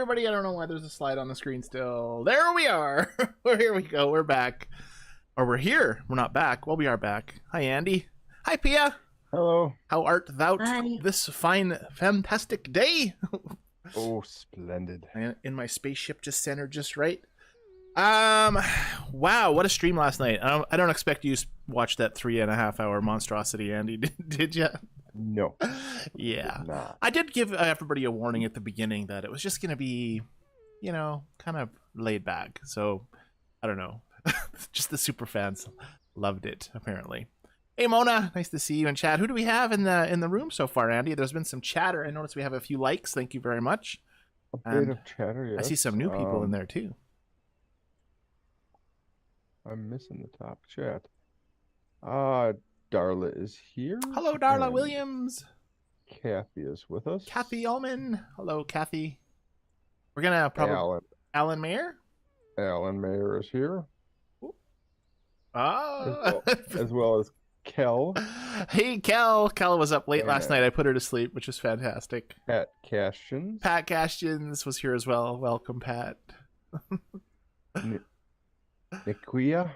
everybody. I don't know why there's a slide on the screen still. There we are. Here we go. We're back. Or we're here. We're not back. Well, we are back. Hi, Andy. Hi, Pia. Hello. How art thou Hi. this fine, fantastic day? Oh, splendid. In my spaceship just centered just right. Wow, what a stream last night. I don't expect you to watch that 3.5 hour monstrosity, Andy. Did you? No. Yeah. I did give everybody a warning at the beginning that it was just going to be, kind of laid back. So, I don't know. Just the super fans loved it, apparently. Hey, Mona, nice to see you in chat. Who do we have in the room so far, Andy? There's been some chatter. I noticed we have a few likes. Thank you very much. A bit of chatter, yes. I see some new people in there, too. I'm missing the top chat. Darla is here. Hello, Darla Williams. Kathy is with us. Kathy Ullman. Hello, Kathy. We're going to probably... Alan Mayer? Alan Mayer is here. Oh. As well as Kel. Hey, Kel. Kel was up late last night. I put her to sleep, which was fantastic. Pat Cashins. Pat Cashins was here as well. Welcome, Pat. Nikia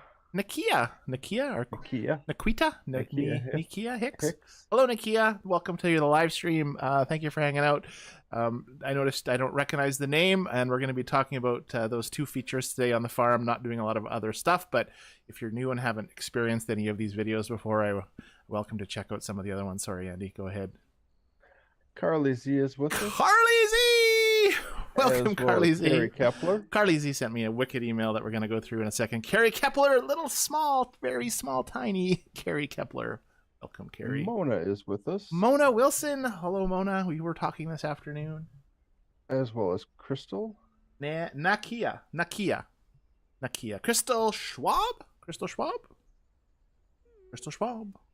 Hicks. Hello, Nikia. Welcome to the live stream. Thank you for hanging out. I noticed I don't recognize the name, and we're going to be talking about those two features today on the farm, not doing a lot of other stuff, but if you're new and haven't experienced any of these videos before, I welcome to check out some of the other ones. Sorry, Andy, go ahead. Carly Z is with us. Carly Z! Welcome, Carly Z. Carrie Kepler. Carly Z sent me a wicked email that we're going to go through in a second. Carrie Kepler, little small, very small, tiny Carrie Kepler. Welcome, Carrie. Mona is with us. Mona Wilson. Hello, Mona. We were talking this afternoon. As well as Crystal. Nakia. Crystal Schwab? Crystal Schwab,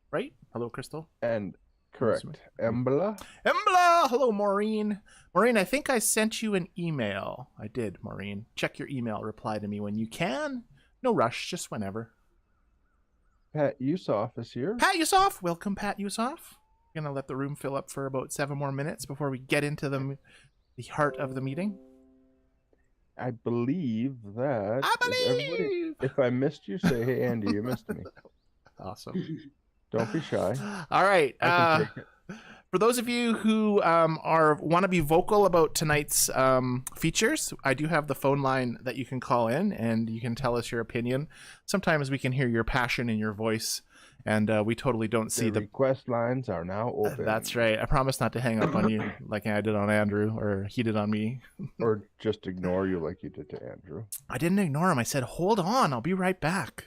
right? Hello, Crystal. And correct. Embla. Hello, Maureen. Maureen, I think I sent you an email. I did, Maureen. Check your email. Reply to me when you can. No rush, just whenever. Pat Yusoff is here. Pat Yusoff. Welcome, Pat Yusoff. I'm going to let the room fill up for about 7 more minutes before we get into the heart of the meeting. I believe that. I believe. If I missed you, say, hey, Andy, you missed me. Awesome. Don't be shy. All right. I can take it. For those of you who want to be vocal about tonight's features, I do have the phone line that you can call in, and you can tell us your opinion. Sometimes we can hear your passion in your voice, and we totally don't see the request lines are now open. That's right. I promise not to hang up on you like I did on Andrew, or he did on me. Or just ignore you like you did to Andrew. I didn't ignore him. I said, hold on, I'll be right back.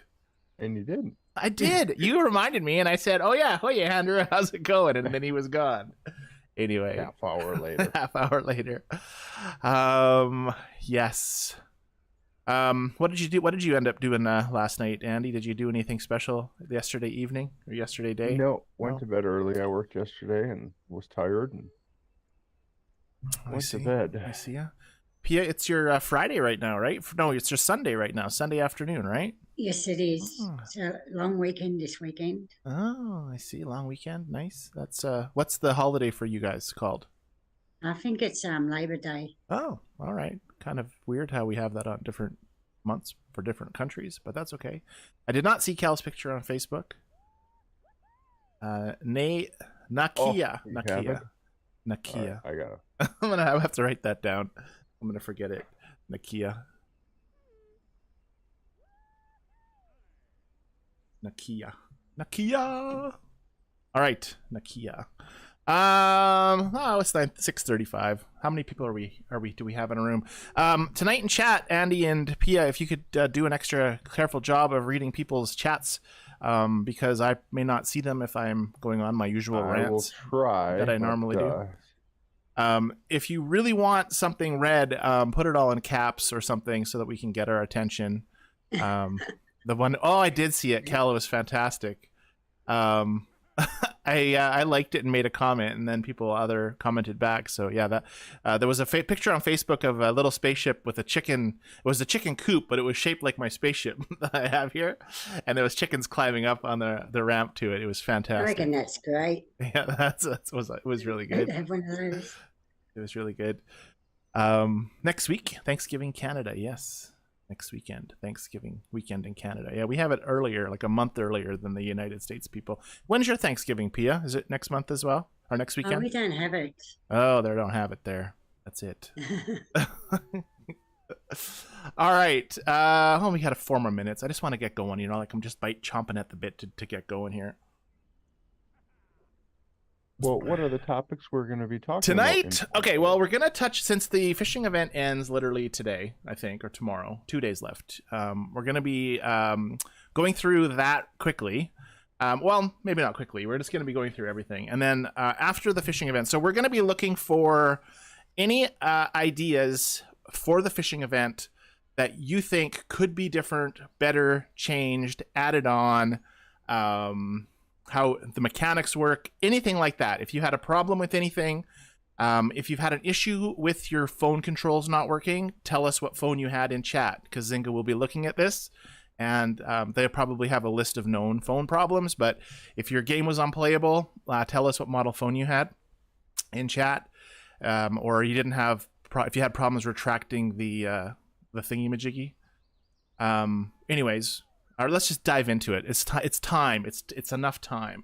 And you didn't. I did. You reminded me, and I said, oh yeah, Andrew, how's it going? And then he was gone. Anyway. Half hour later. Yes. What did you do? What did you end up doing last night, Andy? Did you do anything special yesterday evening or yesterday day? No, went to bed early. I worked yesterday and was tired and went to bed. I see ya. Pia, it's your Friday right now, right? No, it's your Sunday right now, Sunday afternoon, right? Yes, it is. Oh. It's a long weekend this weekend. Oh, I see. Long weekend. Nice. That's what's the holiday for you guys called? I think it's Labor Day. Oh, all right. Kind of weird how we have that on different months for different countries, but that's okay. I did not see Cal's picture on Facebook. Nakia. Nakia. I got it. I'm gonna have to write that down. I'm gonna forget it. Nakia. All right, Nakia. It's 6:35. How many people do we have in a room? Tonight in chat, Andy and Pia, if you could do an extra careful job of reading people's chats, because I may not see them if I'm going on my usual rants. I will try that I normally do. If you really want something read, put it all in caps or something so that we can get our attention. The one, I did see it. Cal, was fantastic. I liked it and made a comment, and then people commented back. So yeah, that there was a picture on Facebook of a little spaceship with a chicken. It was a chicken coop, but it was shaped like my spaceship that I have here, and there was chickens climbing up on the ramp to it. It was fantastic. I reckon that's great. Yeah, it was really good. Have one of those. It was really good. Next week, Thanksgiving Canada. Yes. Next weekend, Thanksgiving weekend in Canada. Yeah, we have it earlier, like a month earlier than the United States people. When's your Thanksgiving, Pia? Is it next month as well? Or next Oh, weekend? we don't have it. Oh, they don't have it there. That's it. All right. We got 4 more minutes. I just want to get going. You know, like I'm just chomping at the bit to get going here. Well, what are the topics we're going to be talking Tonight? about? Okay, well, we're going to touch, since the fishing event ends literally today, I think, or tomorrow, 2 days left. We're going to be going through that quickly. Well, maybe not quickly. We're just going to be going through everything. And then after the fishing event, so we're going to be looking for any ideas for the fishing event that you think could be different, better, changed, added on, how the mechanics work, anything like that. If you had a problem with anything, if you've had an issue with your phone controls not working, tell us what phone you had in chat, because Zynga will be looking at this, and they probably have a list of known phone problems. But if your game was unplayable, tell us what model phone you had in chat, or you didn't have if you had problems retracting the thingy-majiggy. Anyways, all right, let's just dive into it. It's time. It's enough time.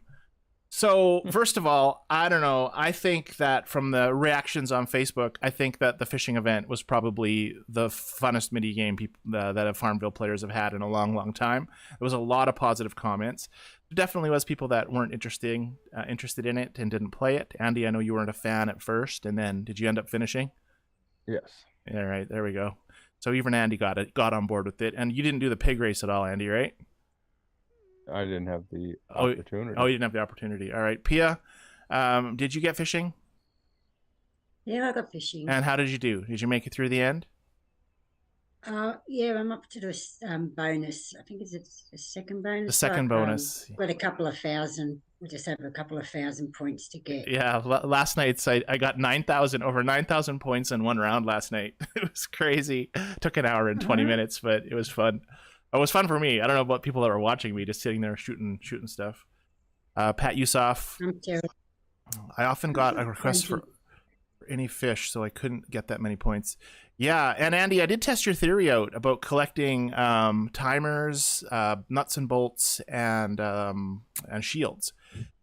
So first of all, I don't know. I think that from the reactions on Facebook, I think that the fishing event was probably the funnest mini game that Farmville players have had in a long, long time. There was a lot of positive comments. There definitely was people that weren't interested in it and didn't play it. Andy, I know you weren't a fan at first, and then did you end up finishing? Yes. All right, there we go. So even Andy got on board with it, and you didn't do the pig race at all, Andy, right? I didn't have the opportunity. Oh, you didn't have the opportunity. All right, Pia, did you get fishing? Yeah, I got fishing. And how did you do? Did you make it through the end? Yeah, I'm up to the bonus. I think it's a second bonus. The second bonus. Got a couple of thousand. We just have a couple of thousand points to get. Yeah, last night I got over 9,000 points in one round last night. It was crazy. Took an hour and 20 minutes, but it was fun. It was fun for me. I don't know about people that were watching me, just sitting there shooting stuff. Pat Yusoff. I often got a request for any fish, so I couldn't get that many points. Yeah, and Andy, I did test your theory out about collecting timers, nuts and bolts, and shields.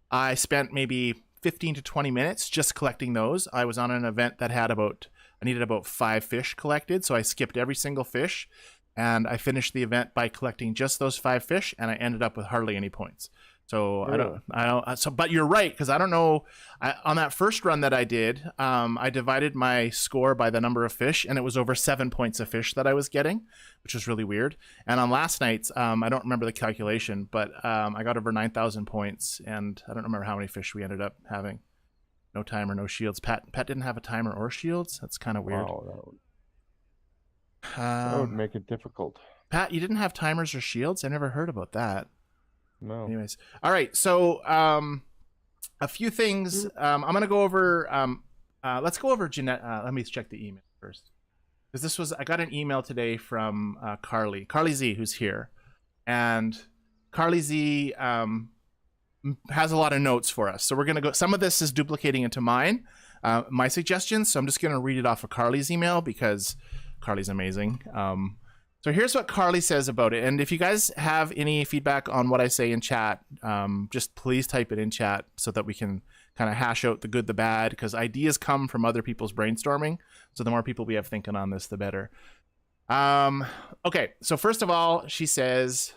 I spent maybe 15 to 20 minutes just collecting those. I was on an event that had I needed about 5 fish collected, so I skipped every single fish, and I finished the event by collecting just those 5 fish, and I ended up with hardly any points. So but you're right, because I don't know. On that first run that I did, I divided my score by the number of fish, and it was over 7 points of fish that I was getting, which was really weird. And on last night's, I don't remember the calculation, but I got over 9,000 points, and I don't remember how many fish we ended up having. No timer, no shields. Pat didn't have a timer or shields. That's kind of weird. Wow, that would make it difficult. Pat, you didn't have timers or shields? I never heard about that. No. Anyways, all right. So a few things. I'm gonna go over. Let's go over Jeanette. Let me check the email first, because I got an email today from Carly Z, who's here, and Carly Z has a lot of notes for us. So we're gonna go. Some of this is duplicating into my suggestions. So I'm just gonna read it off of Carly's email because Carly's amazing. So here's what Carly says about it. And if you guys have any feedback on what I say in chat, just please type it in chat so that we can kind of hash out the good, the bad, because ideas come from other people's brainstorming. So the more people we have thinking on this, the better. Okay, so first of all, she says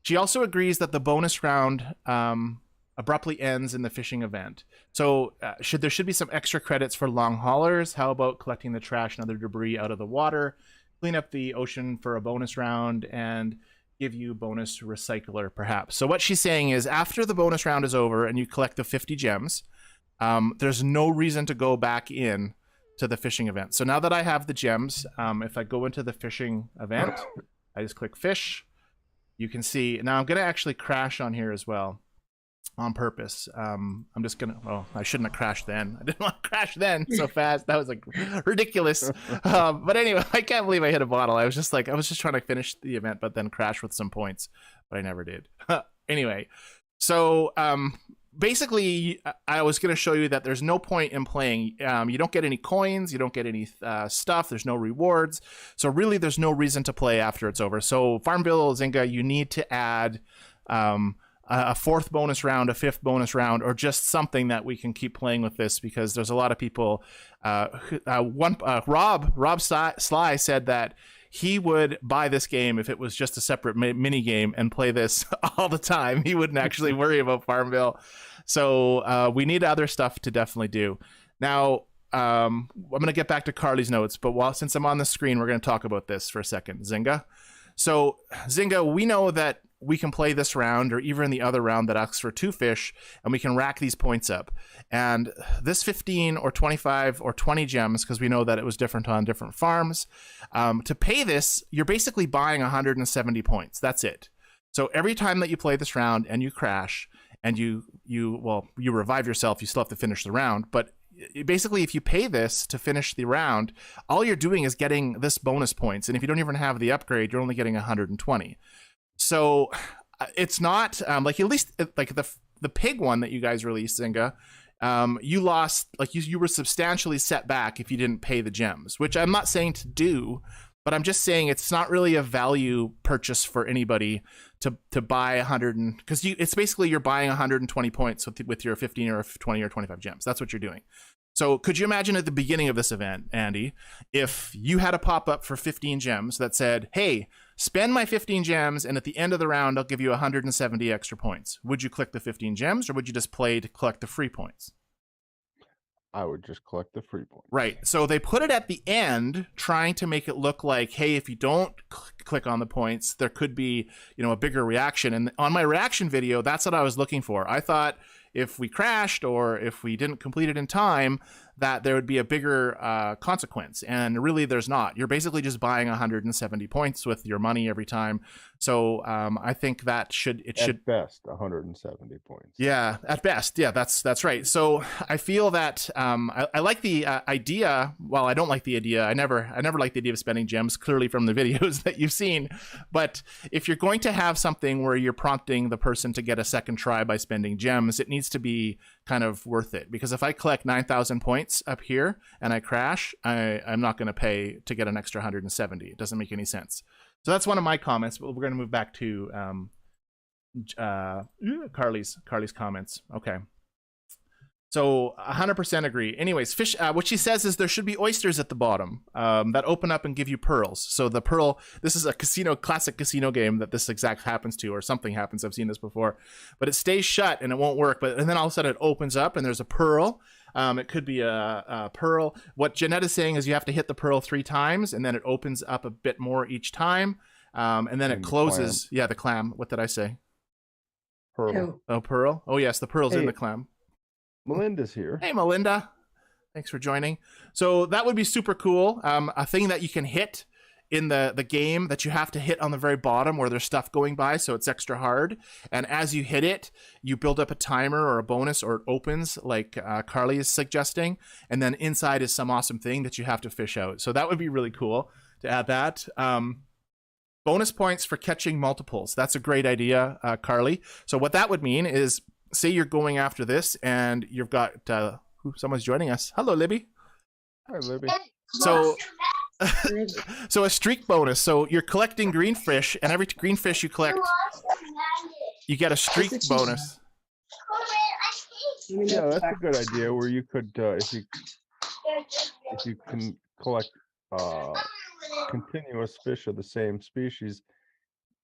she also agrees that the bonus round abruptly ends in the fishing event. So there should be some extra credits for long haulers. How about collecting the trash and other debris out of the water? Clean up the ocean for a bonus round and give you bonus recycler, perhaps. So what she's saying is after the bonus round is over and you collect the 50 gems, there's no reason to go back in to the fishing event. So now that I have the gems, if I go into the fishing event, I just click fish. You can see, now I'm going to actually crash on here as well on purpose. I'm just gonna, I shouldn't have crashed then. I didn't want to crash then so fast. That was like ridiculous. But anyway, I can't believe I hit a bottle. I was just trying to finish the event, but then crash with some points, but I never did. Anyway, so basically, I was going to show you that there's no point in playing. You don't get any coins, you don't get any stuff, there's no rewards. So really, there's no reason to play after it's over. So Farmville, Zynga, you need to add a fourth bonus round, a fifth bonus round, or just something that we can keep playing with this, because there's a lot of people. Rob Sly said that he would buy this game if it was just a separate mini game and play this all the time. He wouldn't actually worry about Farmville. So we need other stuff to definitely do. Now, I'm going to get back to Carly's notes, but since I'm on the screen, we're going to talk about this for a second. Zynga. So Zynga, we know that we can play this round or even the other round that asks for 2 fish, and we can rack these points up. And this 15 or 25 or 20 gems, because we know that it was different on different farms, to pay this, you're basically buying 170 points. That's it. So every time that you play this round and you crash and you revive yourself, you still have to finish the round. But basically, if you pay this to finish the round, all you're doing is getting this bonus points. And if you don't even have the upgrade, you're only getting 120. So it's not like, at least like the pig one that you guys released, Zynga, you lost, like you were substantially set back if you didn't pay the gems, which I'm not saying to do, but I'm just saying it's not really a value purchase for anybody to buy 100, because it's basically you're buying 120 points with your 15 or 20 or 25 gems. That's what you're doing. So could you imagine at the beginning of this event, Andy, if you had a pop-up for 15 gems that said, hey, spend my 15 gems, and at the end of the round, I'll give you 170 extra points. Would you click the 15 gems, or would you just play to collect the free points? I would just collect the free points. Right. So they put it at the end, trying to make it look like, hey, if you don't click on the points, there could be, a bigger reaction. And on my reaction video, that's what I was looking for. I thought if we crashed or if we didn't complete it in time, that there would be a bigger consequence. And really, there's not. You're basically just buying 170 points with your money every time. So I think that should at best 170 points. Yeah, at best. Yeah, that's right. So I feel that I like the idea. Well, I don't like the idea. I never liked the idea of spending gems, clearly from the videos that you've seen. But if you're going to have something where you're prompting the person to get a second try by spending gems, it needs to be kind of worth it. Because if I collect 9,000 points up here and I crash, I'm not going to pay to get an extra 170. It doesn't make any sense. So that's one of my comments, but we're going to move back to Carly's comments. Okay. So 100% agree. Anyways, fish. What she says is there should be oysters at the bottom that open up and give you pearls. So the pearl. This is a classic casino game that this exact happens to, or something happens. I've seen this before, but it stays shut and it won't work. And then all of a sudden it opens up and there's a pearl. It could be a pearl. What Jeanette is saying is you have to hit the pearl 3 times and then it opens up a bit more each time, and then it closes. Yeah, the clam. What did I say? Pearl. Oh, pearl. Oh yes, the pearl's in the clam. Melinda's here. Hey, Melinda. Thanks for joining. So that would be super cool. A thing that you can hit in the game that you have to hit on the very bottom where there's stuff going by, so it's extra hard. And as you hit it, you build up a timer or a bonus, or it opens like Carly is suggesting. And then inside is some awesome thing that you have to fish out. So that would be really cool to add that. Bonus points for catching multiples. That's a great idea, Carly. So what that would mean is, say you're going after this and you've got someone's joining us. Hello, Libby. Hi, Libby. So so a streak bonus. So you're collecting green fish, and every green fish you collect, you get a streak bonus. Yeah, that's a good idea, where you could if you can collect continuous fish of the same species,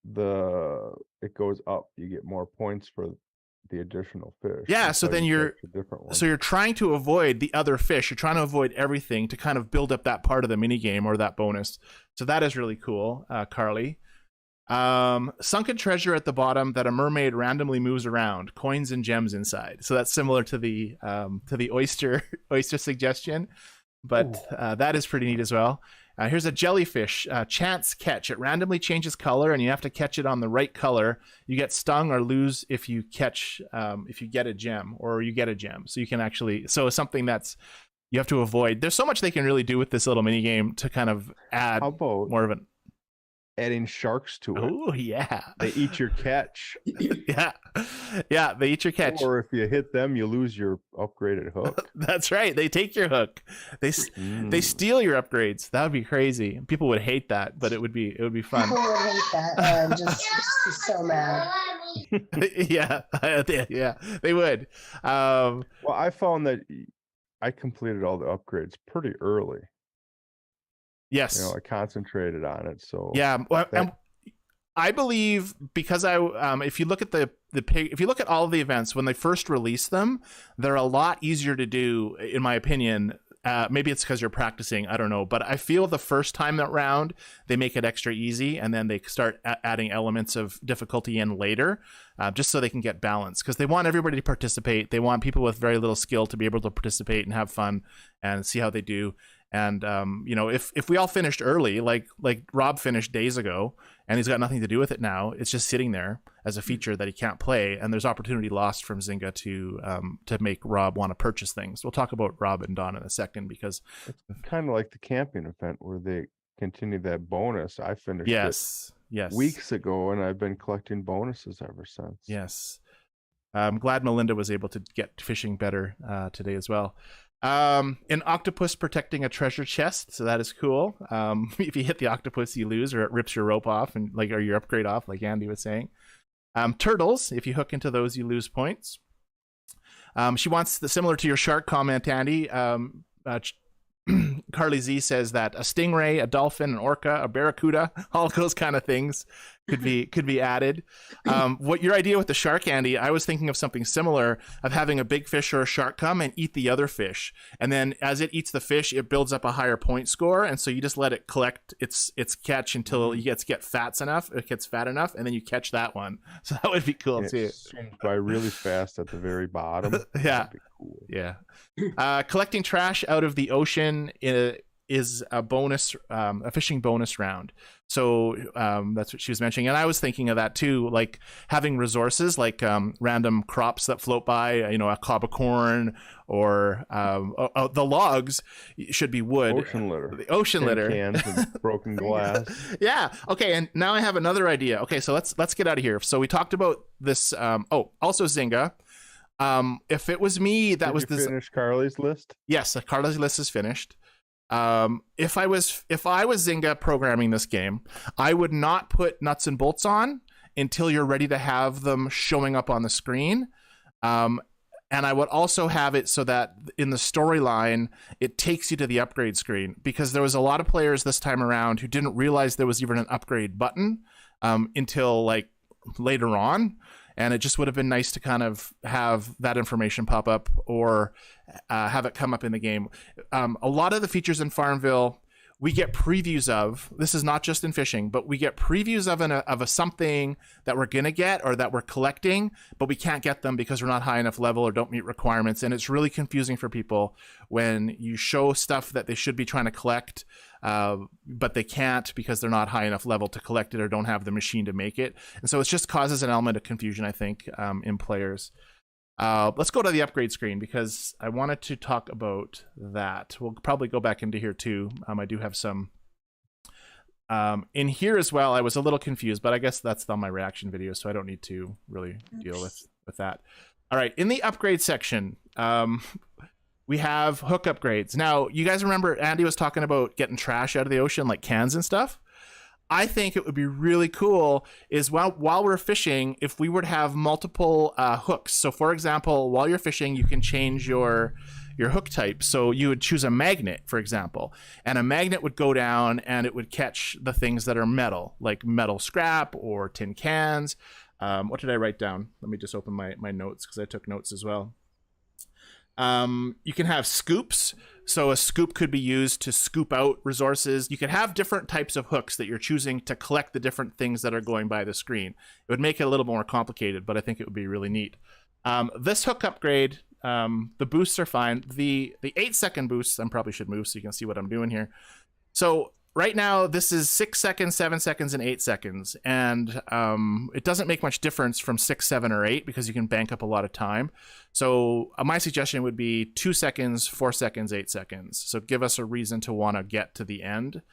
it goes up. You get more points for the additional fish. Yeah, so then you're trying to avoid the other fish. You're trying to avoid everything to kind of build up that part of the mini game or that bonus. So that is really cool, Carly. Sunken treasure at the bottom that a mermaid randomly moves around, coins and gems inside. So that's similar to the oyster suggestion, but that is pretty neat as well. Here's a jellyfish, chance catch. It randomly changes color, and you have to catch it on the right color. You get stung or lose if you catch, if you get a gem or you get a gem. So you can actually, something that's you have to avoid. There's so much they can really do with this little mini game to kind of add more of it. adding sharks to it. Oh yeah. They eat your catch. Yeah. Yeah, they eat your catch. Or if you hit them, you lose your upgraded hook. That's right. They take your hook. They steal your upgrades. That would be crazy. People would hate that, but it would be fun. People would hate that and just be so mad. Yeah, yeah, they would. Well, I found that I completed all the upgrades pretty early. Yes. You know, I concentrated on it. So yeah, well, I believe because if you look at if you look at all of the events when they first release them, they're a lot easier to do, in my opinion. Maybe it's because you're practicing, I don't know, but I feel the first time that round they make it extra easy, and then they start adding elements of difficulty in later, just so they can get balance, because they want everybody to participate. They want people with very little skill to be able to participate and have fun and see how they do. And you know, if we all finished early, like Rob finished days ago, and he's got nothing to do with it now, it's just sitting there as a feature that he can't play, and there's opportunity lost from Zynga to make Rob want to purchase things. We'll talk about Rob and Don in a second, because it's kind of like the camping event where they continue that bonus. I finished it weeks ago, and I've been collecting bonuses ever since. Yes. I'm glad Melinda was able to get fishing better today as well. An octopus protecting a treasure chest, so that is cool. If you hit the octopus, you lose, or it rips your rope off, and or your upgrade off, like Andy was saying. Turtles, if you hook into those, you lose points. She wants similar to your shark comment, Andy. Carly Z says that a stingray, a dolphin, an orca, a barracuda, all those kind of things could be added. What your idea with the shark, Andy? I was thinking of something similar, of having a big fish or a shark come and eat the other fish, and then as it eats the fish, it builds up a higher point score, and so you just let it collect its catch until it gets fat enough, and then you catch that one. So that would be cool too. It swims by really fast at the very bottom. Yeah. Cool. Yeah. Collecting trash out of the ocean is a bonus, a fishing bonus round. So that's what she was mentioning, and I was thinking of that too, like having resources like random crops that float by, you know, a cob of corn, or the logs should be wood. Ocean litter. The ocean litter. Cans and broken glass. Yeah. Okay. And now I have another idea. Okay. So let's get out of here. So we talked about this. Also Zynga. If it was me, that was this. Finish Carly's list. Yes, Carly's list is finished. If I was Zynga programming this game, I would not put nuts and bolts on until you're ready to have them showing up on the screen. And I would also have it so that in the storyline, it takes you to the upgrade screen, because there was a lot of players this time around who didn't realize there was even an upgrade button until like later on. And it just would have been nice to kind of have that information pop up, or have it come up in the game. A lot of the features in Farmville, we get previews of. This is not just in fishing, but we get previews of a something that we're going to get or that we're collecting, but we can't get them because we're not high enough level or don't meet requirements. And it's really confusing for people when you show stuff that they should be trying to collect, but they can't because they're not high enough level to collect it or don't have the machine to make it. And so it just causes an element of confusion, I think, in players. Let's go to the upgrade screen, because I wanted to talk about that. We'll probably go back into here too. I do have some in here as well. I was a little confused, but I guess that's on my reaction video, so I don't need to really deal with that. All right, in the upgrade section, we have hook upgrades. Now, you guys remember Andy was talking about getting trash out of the ocean, like cans and stuff? I think it would be really cool is while we're fishing, if we were to have multiple hooks. So for example, while you're fishing, you can change your hook type. So you would choose a magnet, for example, and a magnet would go down and it would catch the things that are metal, like metal scrap or tin cans. What did I write down? Let me just open my notes, because I took notes as well. You can have scoops. So a scoop could be used to scoop out resources. You can have different types of hooks that you're choosing to collect the different things that are going by the screen. It would make it a little more complicated, but I think it would be really neat. This hook upgrade, the boosts are fine. The 8-second boosts, I probably should move so you can see what I'm doing here. So right now, this is 6 seconds, 7 seconds, and 8 seconds. And it doesn't make much difference from 6, 7, or 8, because you can bank up a lot of time. So my suggestion would be 2 seconds, 4 seconds, 8 seconds. So give us a reason to want to get to the end.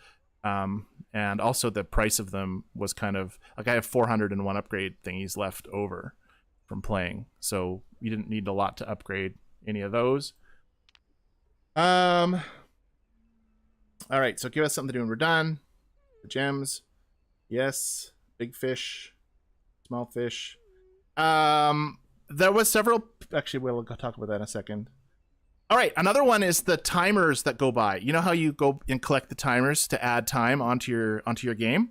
And also the price of them was kind of like, I have 401 upgrade thingies left over from playing, so you didn't need a lot to upgrade any of those. All right, so give us something to do when we're done. The gems, yes. Big fish, small fish. There was several. Actually, we'll talk about that in a second. All right, another one is the timers that go by. You know how you go and collect the timers to add time onto your game?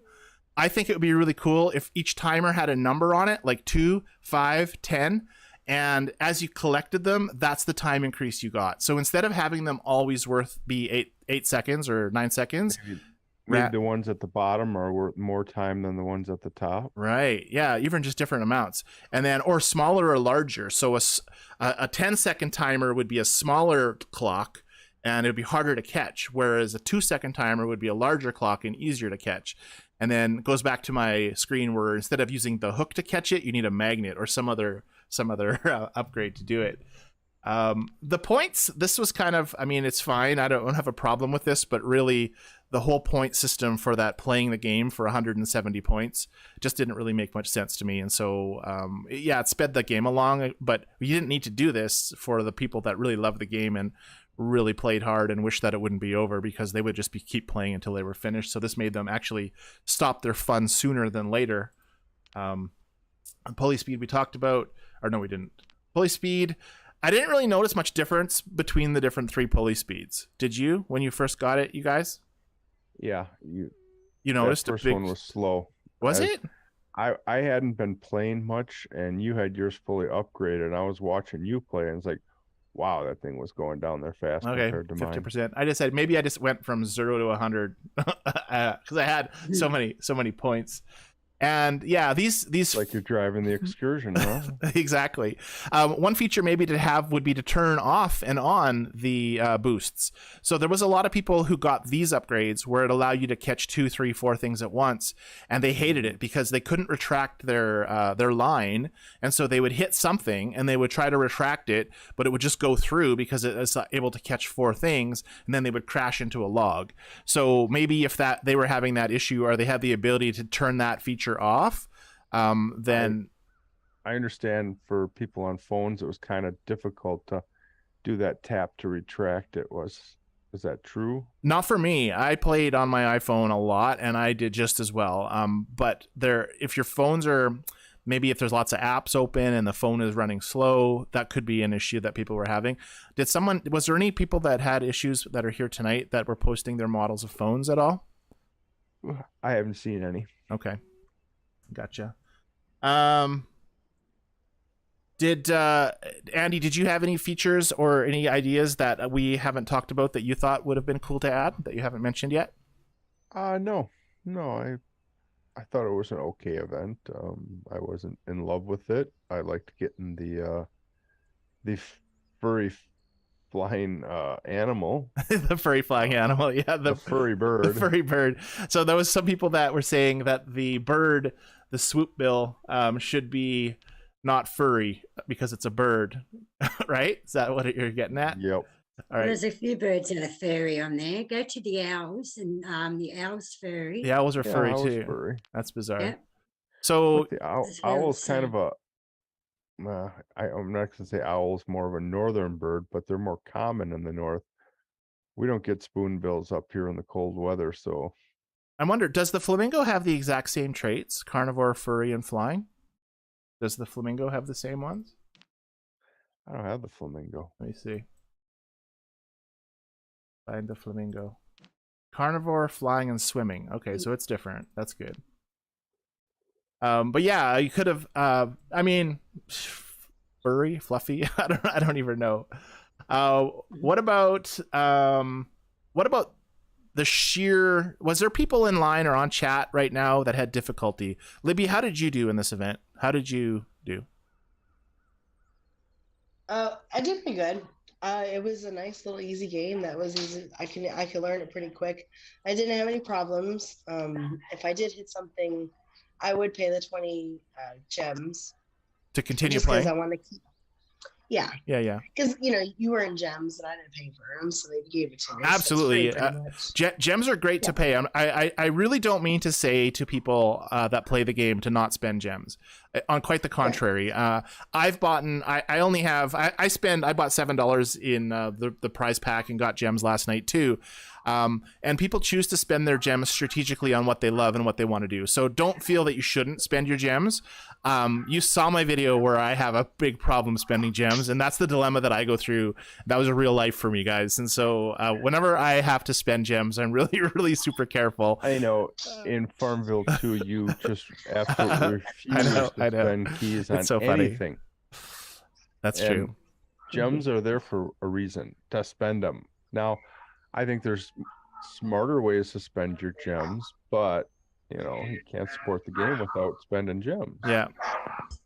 I think it would be really cool if each timer had a number on it, like 2, 5, 10, and as you collected them, that's the time increase you got. So instead of having them always be 8 seconds or 9 seconds, maybe the ones at the bottom are worth more time than the ones at the top. Right. Yeah. Even just different amounts. And then, or smaller or larger. So a 10-second timer would be a smaller clock and it'd be harder to catch. Whereas a 2-second timer would be a larger clock and easier to catch. And then it goes back to my screen where instead of using the hook to catch it, you need a magnet or some other upgrade to do it. The points, this was kind of, I mean, it's fine. I don't have a problem with this, but really the whole point system for that playing the game for 170 points just didn't really make much sense to me. And so, yeah, it sped the game along, but you didn't need to do this for the people that really love the game and really played hard and wish that it wouldn't be over, because they would just keep playing until they were finished. So this made them actually stop their fun sooner than later. Pulley speed we talked about, or no, we didn't. Pulley speed, I didn't really notice much difference between the different 3 pulley speeds. Did you, when you first got it, you guys? Yeah, you noticed the first one was slow. Was it? I hadn't been playing much, and you had yours fully upgraded. And I was watching you play, and it's like, wow, that thing was going down there fast compared to 50%. mine. I just said maybe I just went from 0 to 100 because I had so many points. And yeah, these like you're driving the excursion, huh? Exactly. One feature maybe to have would be to turn off and on the boosts. So there was a lot of people who got these upgrades where it allowed you to catch 2, 3, 4 things at once, and they hated it because they couldn't retract their line, and so they would hit something and they would try to retract it, but it would just go through because it was able to catch 4 things, and then they would crash into a log. So maybe if they were having that issue, or they had the ability to turn that feature off, then I understand for people on phones it was kind of difficult to do that tap to retract it. Is that true? Not for me. I played on my iPhone a lot and I did just as well. But if your phones are, maybe if there's lots of apps open and the phone is running slow, that could be an issue that people were having. Was there any people that had issues that are here tonight that were posting their models of phones at all? I haven't seen any. Okay. Gotcha. Andy, did you have any features or any ideas that we haven't talked about that you thought would have been cool to add that you haven't mentioned yet? No. I thought it was an okay event. I wasn't in love with it. I liked getting the furry flying animal. The furry flying animal, yeah. The furry bird. The furry bird. So there was some people that were saying that the bird, the swoop bill, should be not furry because it's a bird, right? Is that what you're getting at? Yep. All right. There's a few birds that are furry on there. Go to the owls, and the owl's furry. The owls are furry too. Furry. That's bizarre. Yep. So the owl's kind of a. I'm not gonna say owl's more of a northern bird, but they're more common in the north. We don't get spoonbills up here in the cold weather, so. I wonder, does the flamingo have the exact same traits? Carnivore, furry, and flying? Does the flamingo have the same ones? I don't have the flamingo. Let me see. Find the flamingo. Carnivore, flying, and swimming. Okay, so it's different. That's good. But yeah, you could have. I mean, furry, fluffy. I don't even know. What about the sheer? Was there people in line or on chat right now that had difficulty? Libby, how did you do in this event? How did you do? I did pretty good. It was a nice little easy game that was easy. I could learn it pretty quick. I didn't have any problems. If I did hit something, I would pay the 20 gems to continue just playing. Because I want to keep. Yeah, Yeah. because you were in gems and I didn't pay for them, so they gave it to me. Absolutely. So it's free, pretty much. Gems are great to pay. I really don't mean to say to people that play the game to not spend gems. On quite the contrary. I've bought, I only have, I bought $7 in the prize pack and got gems last night too. And people choose to spend their gems strategically on what they love and what they want to do. So don't feel that you shouldn't spend your gems. You saw my video where I have a big problem spending gems, and that's the dilemma that I go through. That was a real life for me, guys. And so whenever I have to spend gems, I'm really, really super careful. I know in Farmville 2, you just absolutely refuse to spend keys on so anything. That's true. Gems are there for a reason, to spend them. Now, I think there's smarter ways to spend your gems, but you can't support the game without spending gems. Yeah.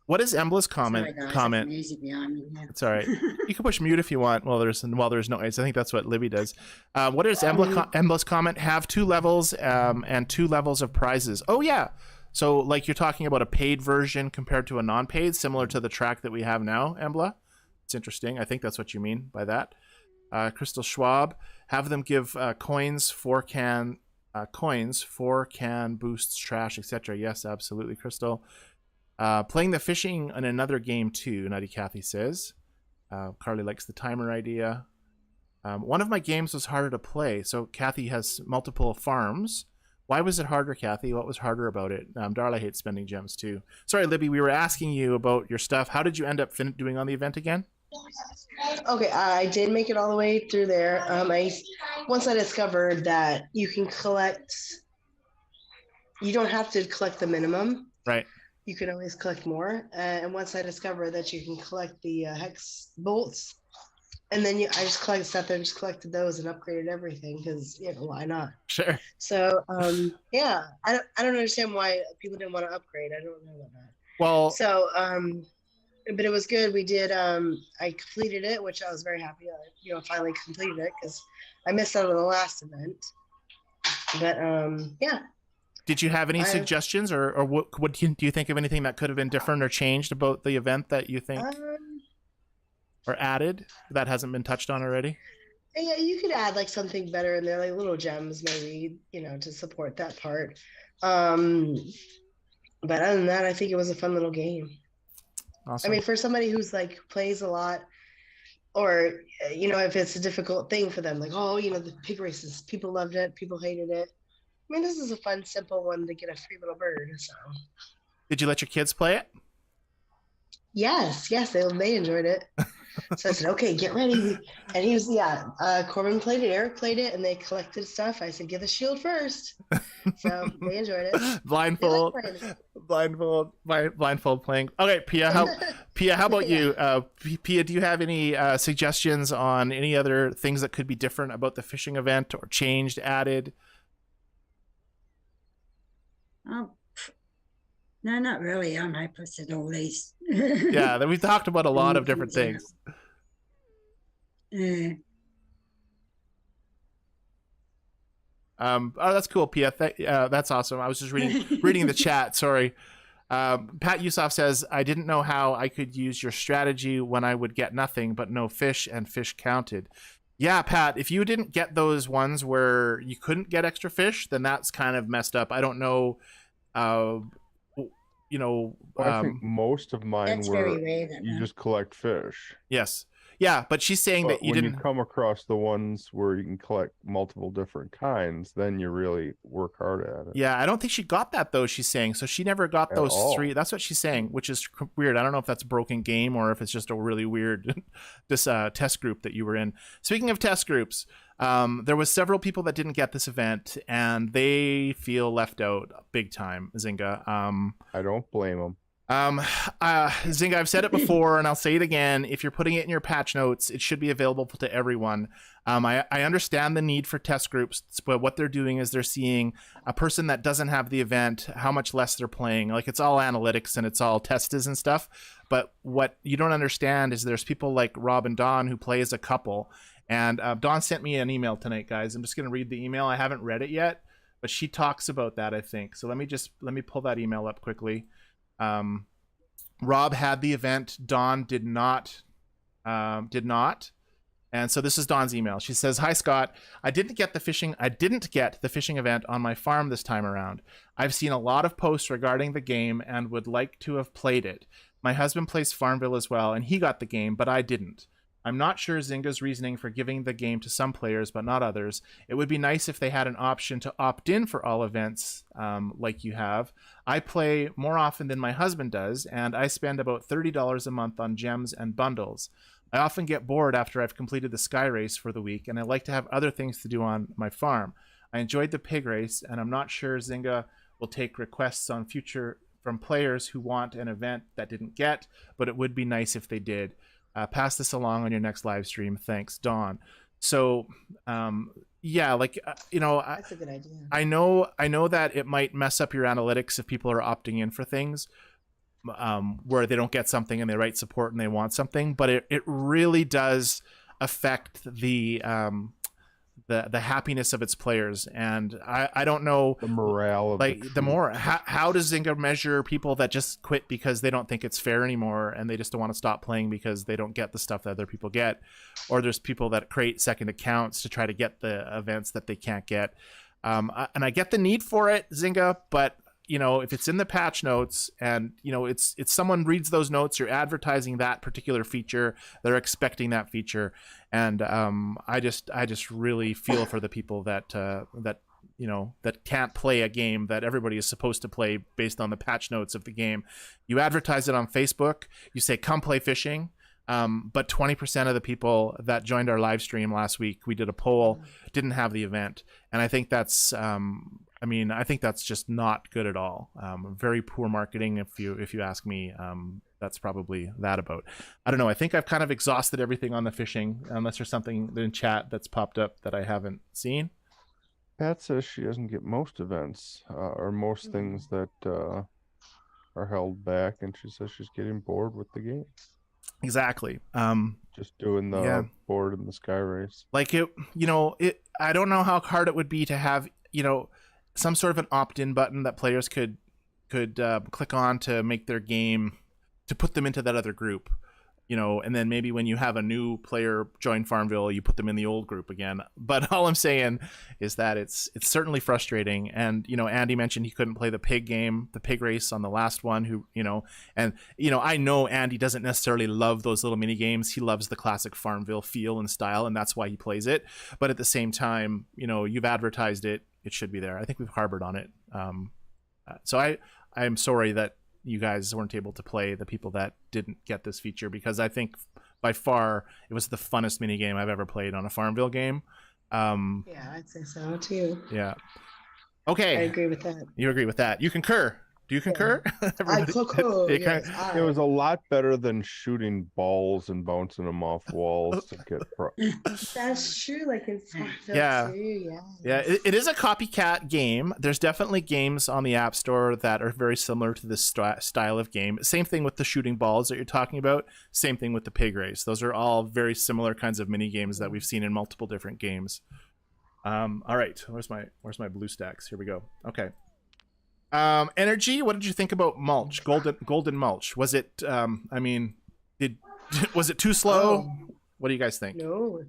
What is Embla's comment? It's all right. You can push mute if you want while there's noise. I think that's what Libby does. What is Embla's comment? Have 2 levels and 2 levels of prizes. Oh yeah. So like you're talking about a paid version compared to a non-paid, similar to the track that we have now, Embla. It's interesting. I think that's what you mean by that. Crystal Schwab, have them give coins for can boosts, trash, etc. Yes, absolutely, Crystal. Playing the fishing in another game too, Nutty Kathy says. Carly likes the timer idea. One of my games was harder to play, so Kathy has multiple farms. Why was it harder, Kathy? What was harder about it? Darla hates spending gems too. Sorry, Libby, we were asking you about your stuff. How did you end up doing on the event again? Okay, I did make it all the way through there. Once I discovered that you can collect, you don't have to collect the minimum. Right. You can always collect more. And once I discovered that you can collect the hex bolts, and then I just collected stuff and just collected those and upgraded everything because why not? Sure. So yeah, I don't understand why people didn't want to upgrade. I don't know about that. Well, so but it was good. We did. I completed it, which I was very happy. Finally completed it because I missed out on the last event. But yeah. Did you have any suggestions, or what do you think of anything that could have been different or changed about the event that you think, or added that hasn't been touched on already? Yeah, you could add like something better in there, like little gems, maybe to support that part. But other than that, I think it was a fun little game. Awesome. I mean, for somebody who's like plays a lot, or if it's a difficult thing for them, like the pig races, people loved it, people hated it. I mean, this is a fun, simple one to get a free little bird. So. Did you let your kids play it? Yes, they enjoyed it. So I said, okay, get ready. And he was, Corbin played it, Eric played it, and they collected stuff. I said, get the shield first. So they enjoyed it. Blindfold playing. Okay, Pia, how about you? Pia, do you have any suggestions on any other things that could be different about the fishing event, or changed, added? Oh, no, not really. I'm hopeless at all these. Yeah, we talked about a lot of different things. Yeah. Oh, that's cool, Pia. That's awesome. I was just reading the chat. Sorry. Pat Yusuf says, I didn't know how I could use your strategy when I would get nothing but no fish and fish counted. Yeah, Pat, if you didn't get those ones where you couldn't get extra fish, then that's kind of messed up. I don't know. I think most of mine were you just collect fish. Yes. Yeah, but she's saying that when you come across the ones where you can collect multiple different kinds, then you really work hard at it. Yeah, I don't think she got that though, she's saying. So she never got those 3. That's what she's saying, which is weird. I don't know if that's a broken game or if it's just a really weird test group that you were in. Speaking of test groups, there was several people that didn't get this event and they feel left out big time, Zynga. I don't blame them. Zynga, I've said it before and I'll say it again. If you're putting it in your patch notes, it should be available to everyone. I understand the need for test groups, but what they're doing is they're seeing a person that doesn't have the event, how much less they're playing. Like, it's all analytics and it's all testers and stuff. But what you don't understand is there's people like Rob and Don who play as a couple. And Dawn sent me an email tonight, guys. I'm just going to read the email. I haven't read it yet, but she talks about that, I think. So let me pull that email up quickly. Rob had the event. Dawn did not did not. And so this is Dawn's email. She says, "Hi Scott, I didn't get the fishing event on my farm this time around. I've seen a lot of posts regarding the game and would like to have played it. My husband plays Farmville as well, and he got the game, but I didn't. I'm not sure Zynga's reasoning for giving the game to some players but not others. It would be nice if they had an option to opt in for all events like you have. I play more often than my husband does, and I spend about $30 a month on gems and bundles. I often get bored after I've completed the sky race for the week, and I like to have other things to do on my farm. I enjoyed the pig race, and I'm not sure Zynga will take requests on future from players who want an event that didn't get, but it would be nice if they did. Pass this along on your next live stream. Thanks, Dawn." So, yeah, like, That's a good idea. I know that it might mess up your analytics if people are opting in for things where they don't get something and they write support and they want something, but it really does affect the happiness of its players. And I don't know the morale of how does Zynga measure people that just quit because they don't think it's fair anymore and they just don't want to stop playing because they don't get the stuff that other people get, or there's people that create second accounts to try to get the events that they can't get. And I get the need for it, Zynga, but if it's in the patch notes and it's someone reads those notes, you're advertising that particular feature, they're expecting that feature, and I just really feel for the people that can't play a game that everybody is supposed to play based on the patch notes of the game. You advertise it on Facebook, you say come play fishing, but 20% of the people that joined our live stream last week, we did a poll, didn't have the event, and I think that's I think that's just not good at all. Very poor marketing, if you ask me. That's probably that about. I don't know. I think I've kind of exhausted everything on the fishing, unless there's something in chat that's popped up that I haven't seen. Pat says she doesn't get most events or most things that are held back, and she says she's getting bored with the game. Exactly. Just doing the board in the sky race. Like it. I don't know how hard it would be to have some sort of an opt-in button that players could click on to make their game, to put them into that other group, and then maybe when you have a new player join Farmville, you put them in the old group again. But all I'm saying is that it's certainly frustrating. And Andy mentioned he couldn't play the pig race on the last one. I know Andy doesn't necessarily love those little mini games. He loves the classic Farmville feel and style, and that's why he plays it. But at the same time, you've advertised it. It should be there. I think we've harbored on it. So I'm sorry that you guys weren't able to play, the people that didn't get this feature, because I think by far it was the funnest mini game I've ever played on a Farmville game. Yeah, I'd say so too. Yeah. Okay. I agree with that. You agree with that. You concur. Do you concur? Yeah. I concur. Yes, it was a lot better than shooting balls and bouncing them off walls to get That's true. Like it's yeah. Too, Yeah. It is a copycat game. There's definitely games on the App Store that are very similar to this style of game. Same thing with the shooting balls that you're talking about. Same thing with the pig race. Those are all very similar kinds of mini games that we've seen in multiple different games. All right. Where's my blue stacks? Here we go. Okay. Energy, what did you think about mulch? Golden mulch. Was it was it too slow? What do you guys think? No.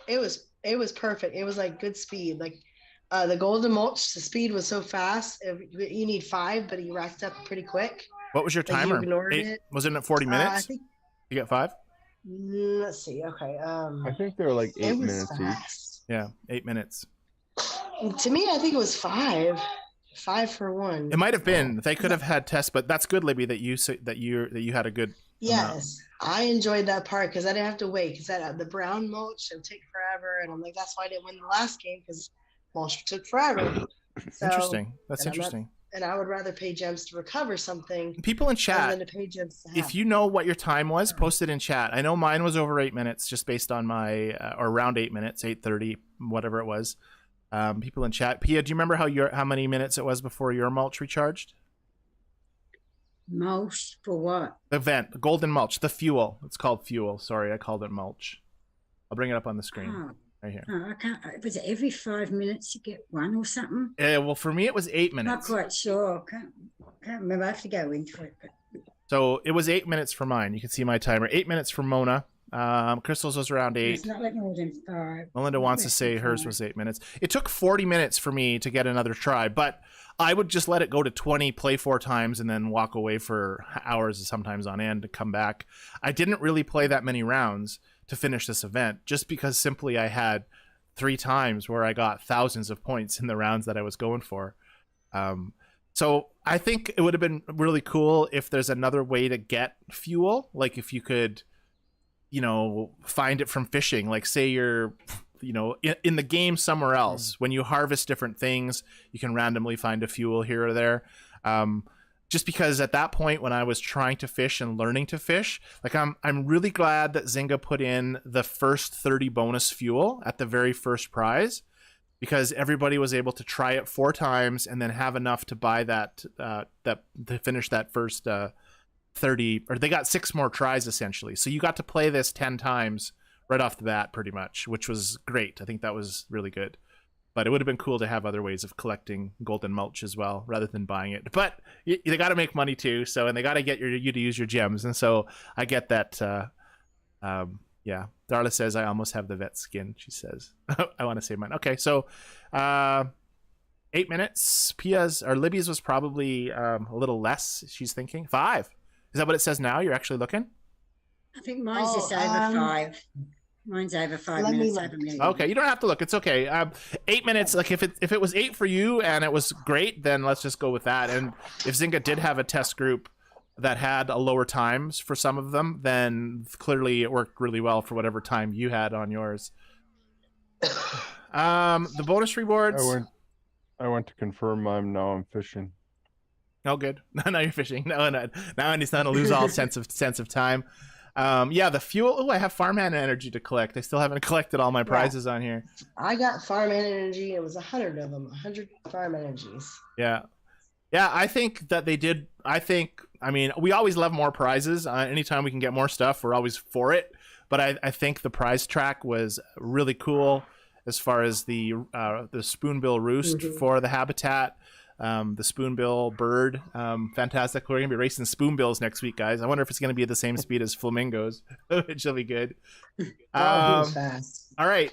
It was perfect. It was like good speed. Like the golden mulch, the speed was so fast. You need 5, but you racked up pretty quick. What was your timer? You ignored it. Was it at 40 minutes? I think you got 5? Let's see. Okay. I think they were like 8 minutes fast. each. Yeah, 8 minutes. To me, I think it was 5. 5 for 1. It might have been. They could have had tests, but that's good, Libby, that you had a good. Yes, I enjoyed that part because I didn't have to wait because the brown mulch would take forever, and I'm like, that's why I didn't win the last game because mulch took forever. So, interesting. That's interesting. And I would rather pay gems to recover something. People in chat, than to pay gems to have. If you know what your time was, post it in chat. I know mine was over 8 minutes, just based on my or around 8 minutes, 8:30, whatever it was. People in chat. Pia, do you remember how many minutes it was before your mulch recharged? Mulch for what? The event, golden mulch, the fuel. It's called fuel. Sorry, I called it mulch. I'll bring it up on the screen right here. I can't. Was it every 5 minutes you get one or something? Well, for me it was 8 minutes. Not quite sure. Can't remember. I have to go into it. So it was 8 minutes for mine. You can see my timer. 8 minutes for Mona. Crystal's was around 8. It's not like more than 5. Melinda wants to say hers was 8 minutes. It took 40 minutes for me to get another try, but I would just let it go to 20, play 4 times, and then walk away for hours, sometimes on end, to come back. I didn't really play that many rounds to finish this event, just because simply I had 3 times where I got thousands of points in the rounds that I was going for. So I think it would have been really cool if there's another way to get fuel, like if you could, you know, find it from fishing. Like say you're, you know, in the game somewhere else, when you harvest different things, you can randomly find a fuel here or there. Just because at that point when I was trying to fish and learning to fish, like I'm really glad that Zynga put in the first 30 bonus fuel at the very first prize, because everybody was able to try it 4 times and then have enough to buy that to finish that first 30, or they got 6 more tries essentially. So you got to play this 10 times right off the bat pretty much, which was great. I think that was really good. But it would have been cool to have other ways of collecting golden mulch as well, rather than buying it. But they got to make money too, so, and they got to get you to use your gems, and so I get that. Yeah, Darla says I almost have the vet skin. She says I want to save mine. Okay, so 8 minutes. Pia's or Libby's was probably a little less. She's thinking 5. Is that what it says now? You're actually looking? I think mine's just over 5. Mine's over 5 minutes. Over minute. Okay, you don't have to look. It's okay. 8 minutes. Like if it was 8 for you and it was great, then let's just go with that. And if Zynga did have a test group that had a lower times for some of them, then clearly it worked really well for whatever time you had on yours. The bonus rewards. I went to confirm I'm fishing. Oh, good. Now you're fishing. Now I'm starting to lose all sense of time. Yeah, the fuel. Oh, I have farmhand energy to collect. I still haven't collected all my prizes on here. I got farmhand energy. It was 100 of them. 100 farm energies. Yeah. Yeah, I think that they did. I mean, we always love more prizes. Anytime we can get more stuff, we're always for it. But I think the prize track was really cool as far as the spoonbill roost for the habitat, the spoonbill bird. Fantastic. We're going to be racing spoonbills next week, guys. I wonder if it's going to be at the same speed as flamingos, which will be good. Fast. All right.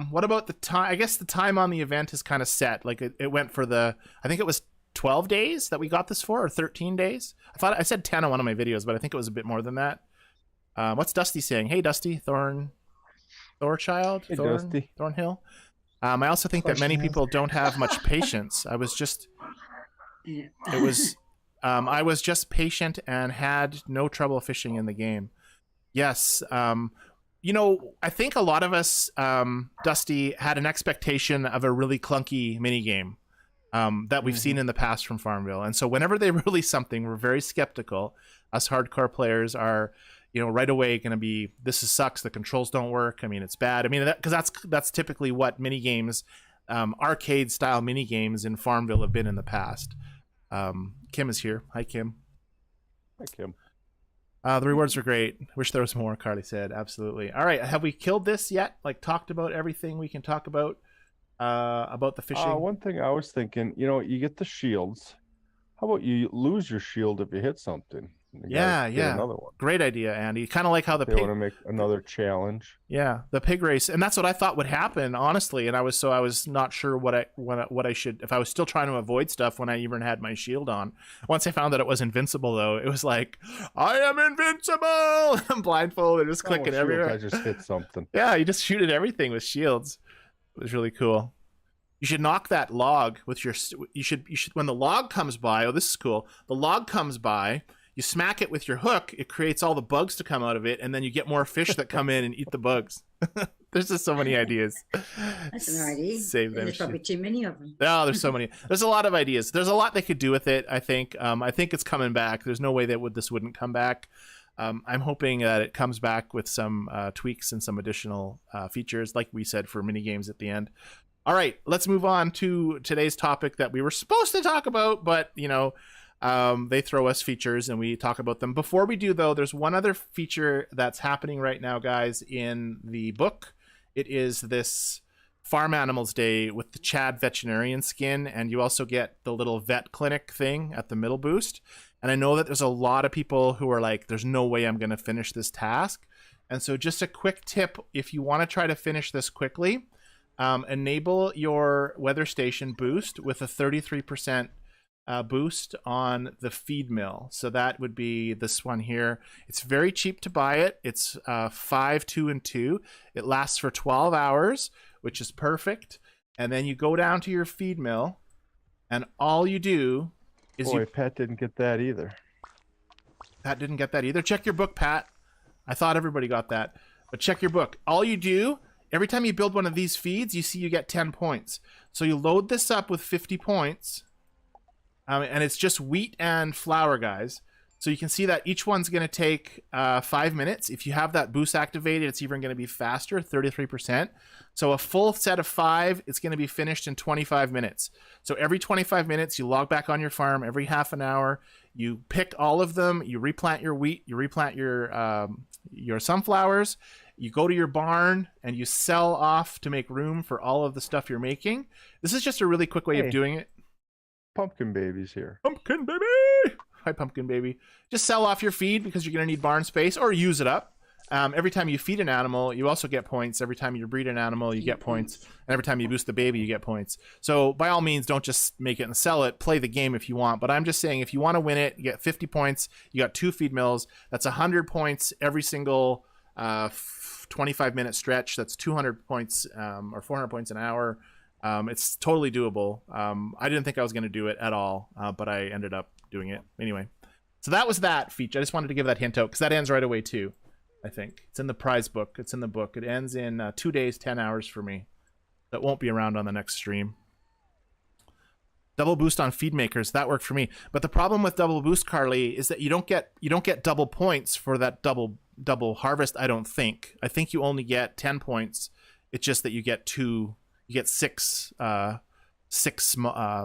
What about the time? I guess the time on the event is kind of set. Like it went for I think it was 12 days that we got this for, or 13 days. I said 10 on one of my videos, but I think it was a bit more than that. What's Dusty saying? Hey, Dusty, Thorchild, hey, Dusty. Thornhill. I also think that many people don't have much patience. I was just patient and had no trouble fishing in the game. Yes. You know, I think a lot of us, Dusty, had an expectation of a really clunky minigame. That we've seen in the past from Farmville. And so whenever they release something, we're very skeptical. Us hardcore players are, you know, right away going to be, this sucks. The controls don't work. I mean, it's bad. I mean, because that's typically what minigames, arcade style minigames in Farmville have been in the past. Kim is here. Hi, Kim. Hi, Kim. The rewards were great. Wish there was more, Carly said. Absolutely. All right. Have we killed this yet? Like talked about everything we can talk about the fishing? One thing I was thinking, you know, you get the shields. How about you lose your shield if you hit something? Yeah. Another one. Great idea, Andy. Kind of like how they want to make another challenge. Yeah, the pig race, and that's what I thought would happen, honestly. And I was not sure what I should, if I was still trying to avoid stuff when I even had my shield on. Once I found that it was invincible, though, it was like, I am invincible. I'm blindfolded, just clicking everywhere. I just hit something. Yeah, you just shoot at everything with shields. It was really cool. You should knock that log with your. You should when the log comes by. Oh, this is cool. The log comes by. You smack it with your hook, it creates all the bugs to come out of it, and then you get more fish that come in and eat the bugs. There's just so many ideas. That's an idea. Save them. There's probably too many of them. No, there's so many. There's a lot of ideas. There's a lot they could do with it, I think. I think it's coming back. There's no way that this wouldn't come back. I'm hoping that it comes back with some tweaks and some additional features, like we said, for mini games at the end. All right, let's move on to today's topic that we were supposed to talk about, but, you know, they throw us features and we talk about them. Before we do, though, there's one other feature that's happening right now, guys, in the book. It is this Farm Animals Day with the Chad veterinarian skin, and you also get the little vet clinic thing at the middle boost. And I know that there's a lot of people who are like, there's no way I'm going to finish this task. And so just a quick tip, if you want to try to finish this quickly, enable your weather station boost with a 33% boost on the feed mill. So that would be this one here. It's very cheap to buy it. It's 5, 2, and 2. It lasts for 12 hours, which is perfect. And then you go down to your feed mill, and all you do is Pat didn't get that either. Pat didn't get that either. Check your book, Pat. I thought everybody got that, but check your book. All you do, every time you build one of these feeds, you see you get 10 points. So you load this up with 50 points, and it's just wheat and flour, guys. So you can see that each one's going to take 5 minutes. If you have that boost activated, it's even going to be faster, 33%. So a full set of 5, it's going to be finished in 25 minutes. So every 25 minutes, you log back on your farm. Every half an hour, you pick all of them. You replant your wheat. You replant your sunflowers. You go to your barn and you sell off to make room for all of the stuff you're making. This is just a really quick way of doing it. Pumpkin Baby's here. Pumpkin Baby! Hi, Pumpkin Baby. Just sell off your feed because you're going to need barn space, or use it up. Every time you feed an animal, you also get points. Every time you breed an animal, you get points. And every time you boost the baby, you get points. So by all means, don't just make it and sell it. Play the game if you want. But I'm just saying, if you want to win it, you get 50 points. You got 2 feed mills. That's 100 points every single 25-minute stretch. That's 200 points or 400 points an hour. It's totally doable. I didn't think I was going to do it at all, but I ended up doing it anyway. So that was that feature. I just wanted to give that hint out because that ends right away too. I think it's in the prize book. It's in the book. It ends in 2 days, 10 hours for me. That won't be around on the next stream. Double boost on feed makers, that worked for me. But the problem with double boost, Carly, is that you don't get double points for that double harvest. I don't think. I think you only get 10 points. It's just that you get 6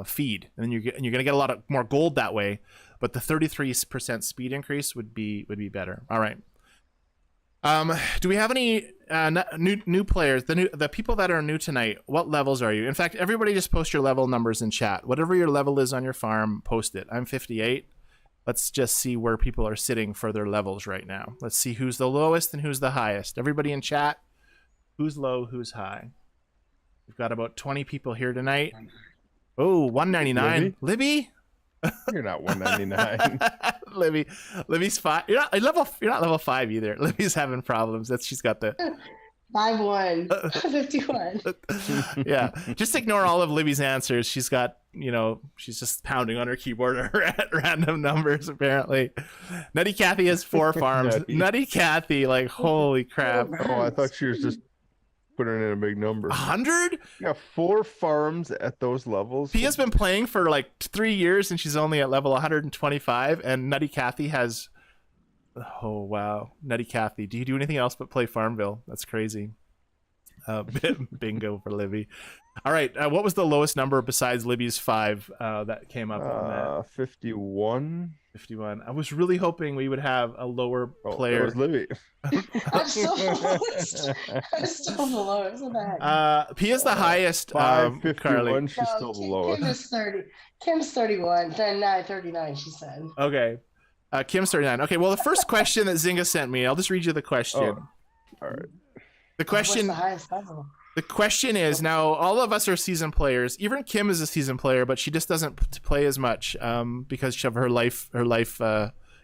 feed, and you're gonna get a lot more gold that way. But the 33% speed increase would be better. All right. Do we have any new players? The people that are new tonight, what levels are you? In fact, everybody just post your level numbers in chat. Whatever your level is on your farm, post it. I'm 58. Let's just see where people are sitting for their levels right now. Let's see who's the lowest and who's the highest. Everybody in chat, who's low, who's high? We've got about 20 people here tonight. Oh, 199. Libby? You're not 199. Libby's 5. You're not level 5 either. Libby's having problems. She's got the 5-1, 51. Yeah, just ignore all of Libby's answers. She's got, she's just pounding on her keyboard at random numbers apparently. Nutty Kathy has 4 farms. Nutty Kathy, like, holy crap. Oh, I thought she was just putting in a big number. 100? Yeah, 4 farms at those levels. Pia's been playing for like 3 years and she's only at level 125, and Nutty Kathy has, oh wow, Nutty Kathy, do you do anything else but play Farmville? That's crazy. Bingo for Libby. All right, what was the lowest number besides Libby's 5 that came up on that? 51. 51. I was really hoping we would have a lower player. That was Libby. I'm still the lowest. What the heck? Pia's the highest. 51. She's still the lowest. Kim is 30. Kim's 31. Then 39. She said. Okay. Kim's 39. Okay. Well, the first question that Zynga sent me, I'll just read you the question. Oh, all right. The question. What's the highest level? The question is, now all of us are seasoned players. Even Kim is a seasoned player, but she just doesn't play as much because of her life. Her life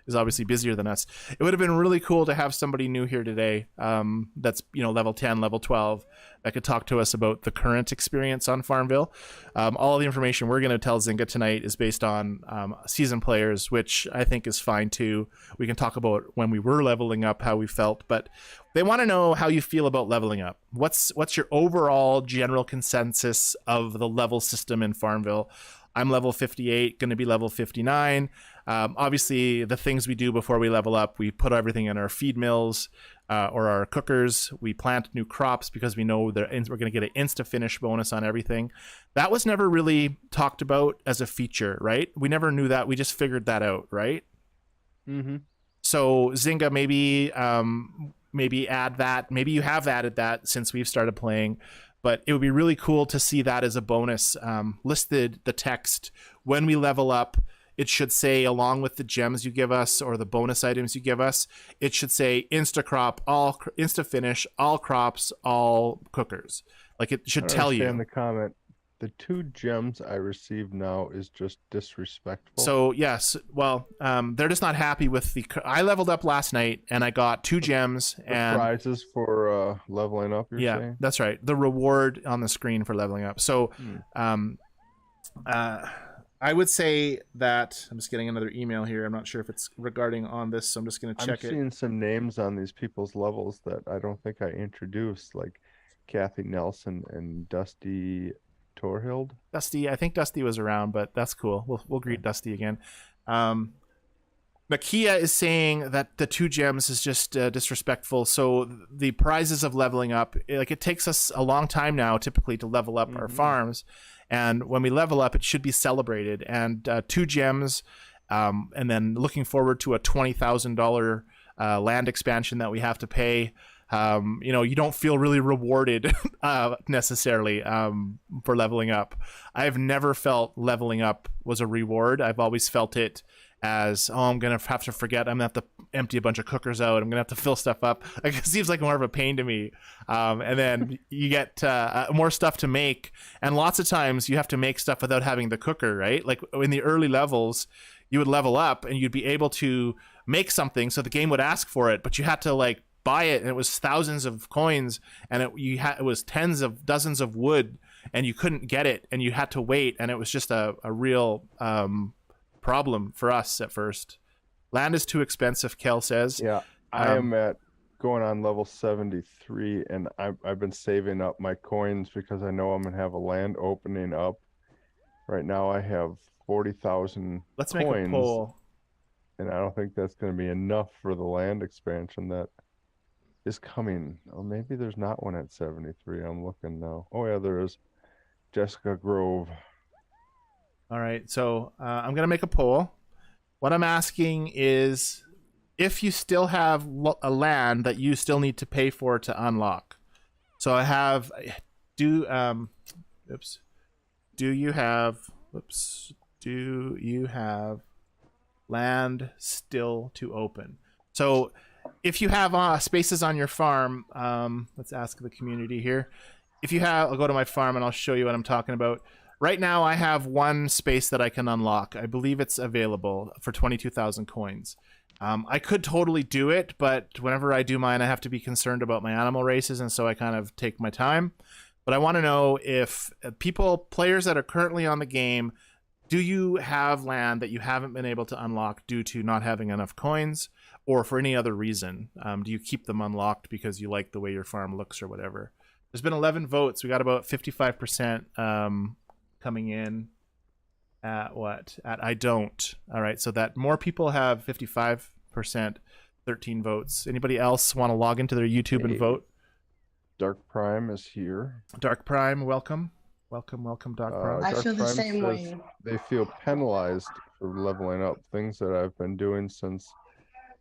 is obviously busier than us. It would have been really cool to have somebody new here today that's level 10, level 12 that could talk to us about the current experience on Farmville. All the information we're going to tell Zynga tonight is based on seasoned players, which I think is fine too. We can talk about when we were leveling up, how we felt, but they want to know how you feel about leveling up. What's your overall general consensus of the level system in Farmville? I'm level 58, going to be level 59. Obviously, the things we do before we level up, we put everything in our feed mills or our cookers. We plant new crops because we know we're going to get an insta-finish bonus on everything. That was never really talked about as a feature, right? We never knew that. We just figured that out, right? Mm-hmm. So Zynga, maybe add that. Maybe you have added that since we've started playing. But it would be really cool to see that as a bonus listed, the text when we level up. it should say, along with the gems you give us or the bonus items you give us, it should say insta crop, all insta finish, all crops, all cookers. Like it should tell you. In the comment, the 2 gems I received now is just disrespectful. So yes, well, they're just not happy with the. I leveled up last night and I got 2 gems and prizes for leveling up. You're saying? That's right. The reward on the screen for leveling up. So, I would say that I'm just getting another email here. I'm not sure if it's regarding on this, so I'm just going to check it. I'm seeing some names on these people's levels that I don't think I introduced, like Kathy Nelson and Dusty Torhild. Dusty, I think Dusty was around, but that's cool. We'll greet Dusty again. Nakia is saying that the 2 gems is just disrespectful. So the prizes of leveling up, like it takes us a long time now, typically, to level up our farms. And when we level up, it should be celebrated. And 2 gems, and then looking forward to a $20,000 land expansion that we have to pay. You don't feel really rewarded necessarily for leveling up. I've never felt leveling up was a reward. I've always felt it as, I'm gonna have to forget, I'm gonna have to empty a bunch of cookers out, I'm gonna have to fill stuff up. Like, it seems like more of a pain to me. And then you get more stuff to make, and lots of times you have to make stuff without having the cooker, right? Like in the early levels, you would level up and you'd be able to make something, so the game would ask for it, but you had to like buy it, and it was thousands of coins, and it was tens of dozens of wood, and you couldn't get it, and you had to wait, and it was just a real problem for us at first. Land is too expensive, Kel says. Yeah, I am at going on level 73, and I've been saving up my coins because I know I'm gonna have a land opening up. Right now I have 40,000 Let's make a poll. And I don't think that's going to be enough for the land expansion that is coming. Oh, maybe there's not one at 73. I'm looking now. Oh yeah, there is. Jessica Grove. All right, so I'm gonna make a poll. What I'm asking is if you still have a land that you still need to pay for to unlock. So I have do you have land still to open? So if you have spaces on your farm, let's ask the community here. If you have, I'll go to my farm and I'll show you what I'm talking about. Right now I have 1 space that I can unlock. I believe it's available for 22,000 coins. I could totally do it, but whenever I do mine, I have to be concerned about my animal races, and so I kind of take my time. But I want to know if players that are currently on the game, do you have land that you haven't been able to unlock due to not having enough coins, or for any other reason? Do you keep them unlocked because you like the way your farm looks or whatever? There's been 11 votes. We got about 55% coming in at what? At I don't. All right, so that more people have 55%, 13 votes. Anybody else want to log into their YouTube and vote? Dark Prime is here. Dark Prime, welcome. Welcome, Dark Prime. I Dark feel the Prime same says way. They feel penalized for leveling up. Things that I've been doing since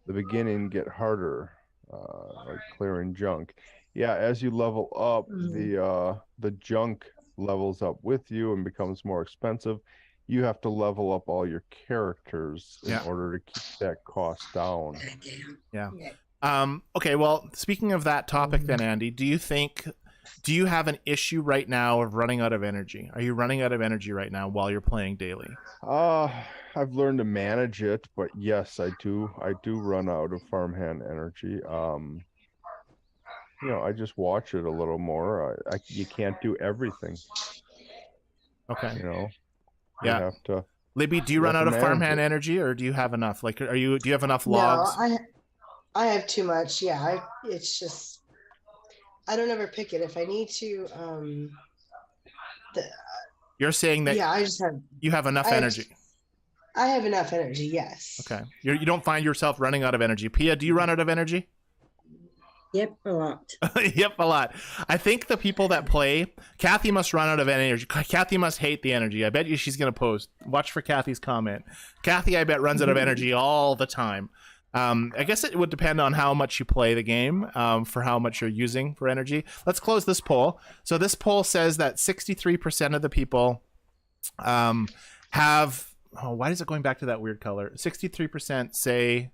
the beginning get harder, like clearing junk. Yeah, as you level up, the junk levels up with you and becomes more expensive. You have to level up all your characters in order to keep that cost down. Yeah. Okay, well, speaking of that topic then, Andy, do you have an issue right now of running out of energy? Are you running out of energy right now while you're playing daily? I've learned to manage it, but yes, I do run out of farmhand energy. I just watch it a little more. You can't do everything. Okay. You have to. Libby, do you run out of farmhand energy, or do you have enough? Like, do you have enough logs? No, I have too much. Yeah, it's just I don't ever pick it. If I need to, you're saying that you have enough energy. I have enough energy. Yes. Okay. You don't find yourself running out of energy. Pia, do you run out of energy? Yep, a lot. Yep, a lot. I think the people that play, Kathy must run out of energy. Kathy must hate the energy. I bet you she's going to post. Watch for Kathy's comment. Kathy, I bet, runs out of energy all the time. I guess it would depend on how much you play the game, for how much you're using for energy. Let's close this poll. So this poll says that 63% of the people have why is it going back to that weird color? 63% say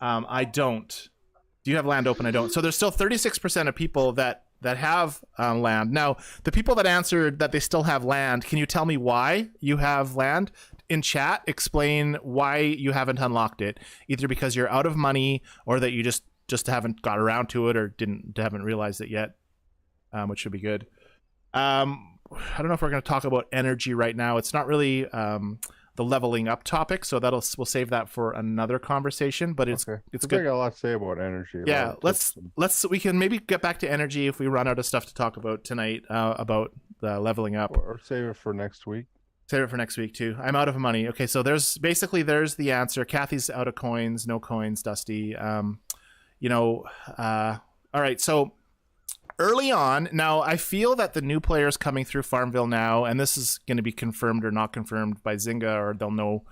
I don't. Do you have land open? I don't. So there's still 36% of people that have land. Now, the people that answered that they still have land, can you tell me why you have land? In chat, explain why you haven't unlocked it. Either because you're out of money, or that you just haven't got around to it, or haven't realized it yet, which should be good. I don't know if we're going to talk about energy right now. It's not really the leveling up topic, so we'll save that for another conversation. But it's good. I got a lot to say about energy. Yeah, we can maybe get back to energy if we run out of stuff to talk about tonight about the leveling up, or save it for next week. Save it for next week too. I'm out of money. Okay, so there's the answer. Kathy's out of coins. No coins, Dusty. All right, so early on, now I feel that the new players coming through Farmville now, and this is going to be confirmed or not confirmed by Zynga, or they'll know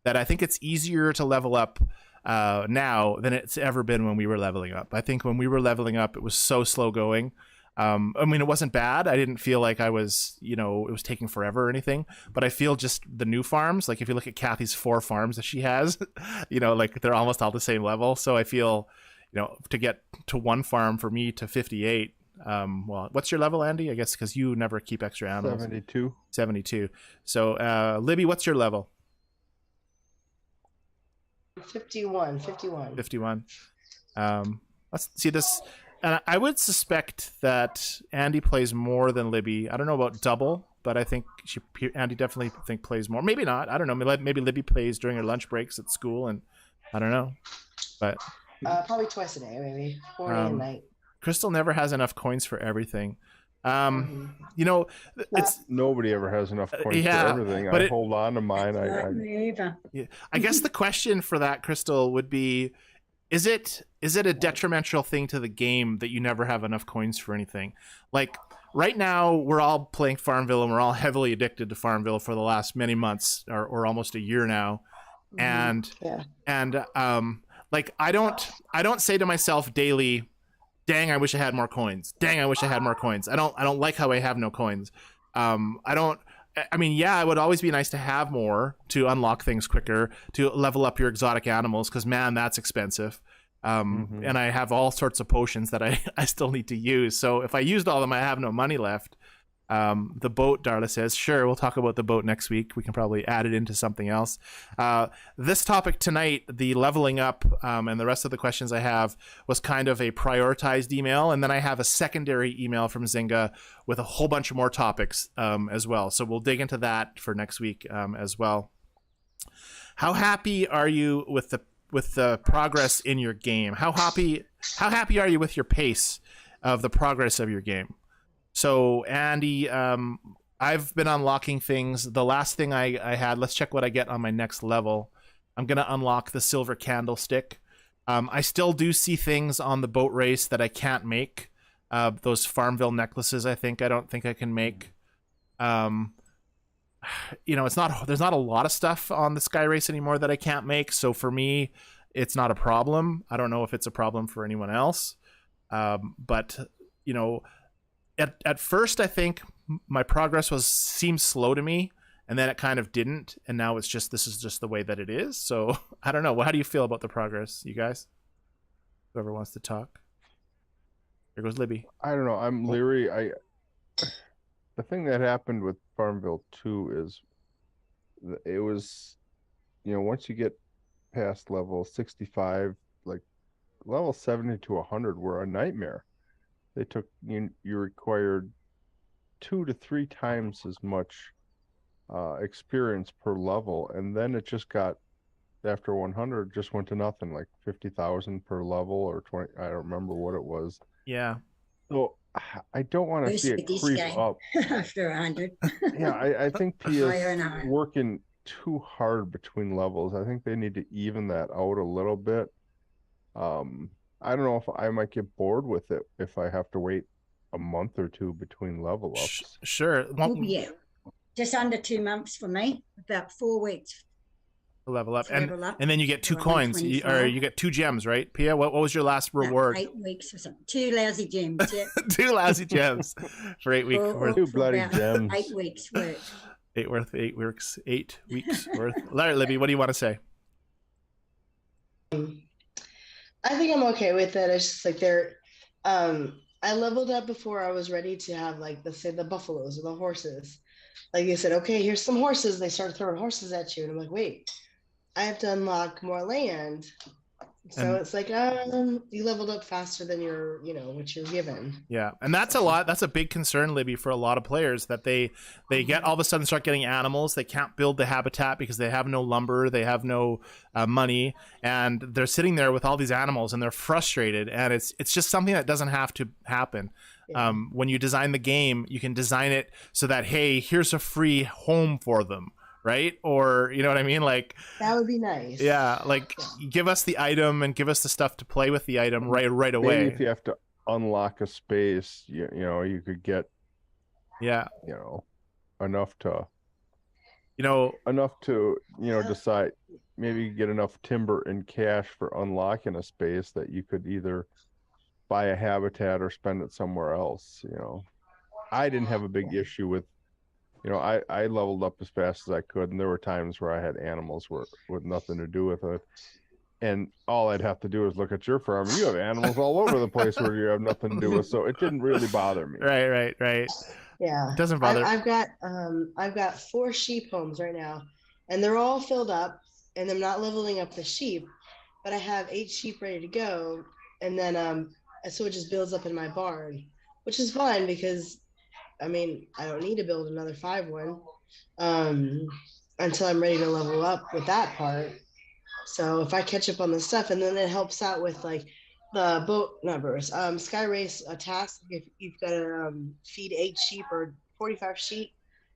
that I think it's easier to level up now than it's ever been when we were leveling up. I think when we were leveling up, it was so slow going. I mean, it wasn't bad. I didn't feel like I was, it was taking forever or anything, but I feel just the new farms, like if you look at Kathy's 4 farms that she has, like they're almost all the same level. So I feel, to get to 1 farm for me to 58. Well, what's your level, Andy? I guess because you never keep extra animals. 72. So, Libby, what's your level? 51. Let's see this. And I would suspect that Andy plays more than Libby. I don't know about double, but I think Andy definitely plays more. Maybe not. I don't know. Maybe Libby plays during her lunch breaks at school, and I don't know. But probably twice a day, maybe morning and night. Crystal never has enough coins for everything. It's nobody ever has enough coins for everything. I hold on to mine. I guess the question for that, Crystal, would be: Is it a detrimental thing to the game that you never have enough coins for anything? Like right now, we're all playing Farmville, and we're all heavily addicted to Farmville for the last many months, or almost a year now. And like I don't say to myself daily, "Dang, I wish I had more coins. Dang, I wish I had more coins." I don't like how I have no coins. I mean, yeah, it would always be nice to have more to unlock things quicker, to level up your exotic animals, because man, that's expensive. And I have all sorts of potions that I still need to use. So if I used all of them, I have no money left. The boat, Darla says, sure, we'll talk about the boat next week. We can probably add it into something else. This topic tonight, the leveling up, and the rest of the questions I have was kind of a prioritized email. And then I have a secondary email from Zynga with a whole bunch of more topics as well. So we'll dig into that for next week as well. How happy are you with the progress in your game? How happy are you with your pace of the progress of your game? So, Andy, I've been unlocking things. The last thing I had, let's check what I get on my next level. I'm going to unlock the silver candlestick. I still do see things on the boat race that I can't make. Those Farmville necklaces, I don't think I can make. There's not a lot of stuff on the Sky Race anymore that I can't make. So for me, it's not a problem. I don't know if it's a problem for anyone else. But at first, I think my progress seemed slow to me, and then it kind of didn't, and now this is just the way that it is. So I don't know. Well, how do you feel about the progress, you guys? Whoever wants to talk. Here goes Libby. I don't know. I'm leery. The thing that happened with Farmville 2 is it was, once you get past level 65, like level 70 to 100 were a nightmare. They took you required 2 to 3 times as much experience per level, and then it just got, after 100, just went to nothing, like 50,000 per level or 20. I don't remember what it was. Yeah. So I don't want to see it creep up after 100. Yeah, I think P is working too hard between levels. I think they need to even that out a little bit. I don't know if I might get bored with it if I have to wait a month or 2 between level ups. Sure. Yeah. Just under 2 months for me, about 4 weeks. Level up. And then you get 2 coins, or you get 2 gems, right, Pia? What was your last reward? 8 weeks or something. 2 lousy gems, yeah. 2 lousy gems for 8 weeks. 2 bloody gems. 8 weeks work. 8 weeks, 8 weeks worth. All right, Libby, what do you want to say? I think I'm okay with it. It's just like I leveled up before I was ready to have like the buffaloes or the horses. Like they said, okay, here's some horses. They started throwing horses at you, and I'm like, wait, I have to unlock more land. So it's like you leveled up faster than what you're given. Yeah, and that's a lot. That's a big concern, Libby, for a lot of players, that they get all of a sudden start getting animals. They can't build the habitat because they have no lumber, they have no money, and they're sitting there with all these animals and they're frustrated. And it's just something that doesn't have to happen. Yeah. When you design the game, you can design it so that, hey, here's a free home for them. Right? Or, you know what I mean? Like, that would be nice. Yeah. Like, give us the item and give us the stuff to play with the item right away. Maybe if you have to unlock a space, you could get, enough to decide, maybe you get enough timber and cash for unlocking a space that you could either buy a habitat or spend it somewhere else. I didn't have a big issue with, I leveled up as fast as I could, and there were times where I had animals with nothing to do with it. And all I'd have to do is look at your farm, and you have animals all over the place where you have nothing to do with. So it didn't really bother me. Right. Yeah. It doesn't bother. I've got 4 sheep homes right now, and they're all filled up, and I'm not leveling up the sheep, but I have 8 sheep ready to go. And then, so it just builds up in my barn, which is fine because I don't need to build another 5-1 until I'm ready to level up with that part. So if I catch up on the stuff, and then it helps out with like the boat numbers. Sky Race, a task, if you've got to feed 8 sheep or 45 sheep,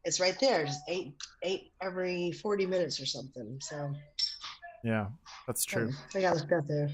it's right there, just 8 every 40 minutes or something. So yeah, that's true. I got that there.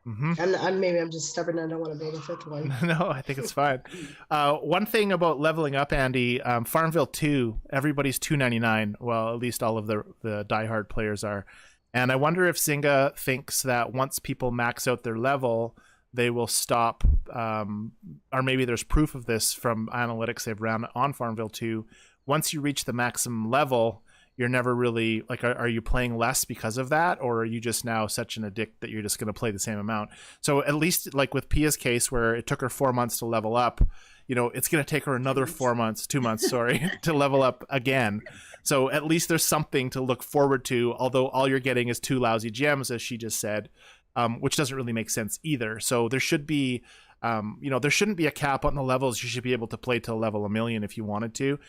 Mm-hmm. Maybe I'm just stubborn and I don't want to build a 5th one. No, I think it's fine. One thing about leveling up, Andy, Farmville 2, everybody's $2.99. Well, at least all of the diehard players are. And I wonder if Zynga thinks that once people max out their level, they will stop, or maybe there's proof of this from analytics they've ran on Farmville 2. Once you reach the maximum level, you're never really like, are you playing less because of that, or are you just now such an addict that you're just going to play the same amount? So at least like with Pia's case, where it took her 4 months to level up, it's going to take her another 2 months, to level up again. So at least there's something to look forward to, although all you're getting is 2 lousy gems, as she just said, which doesn't really make sense either. So there should be, there shouldn't be a cap on the levels. You should be able to play till level 1,000,000 if you wanted to.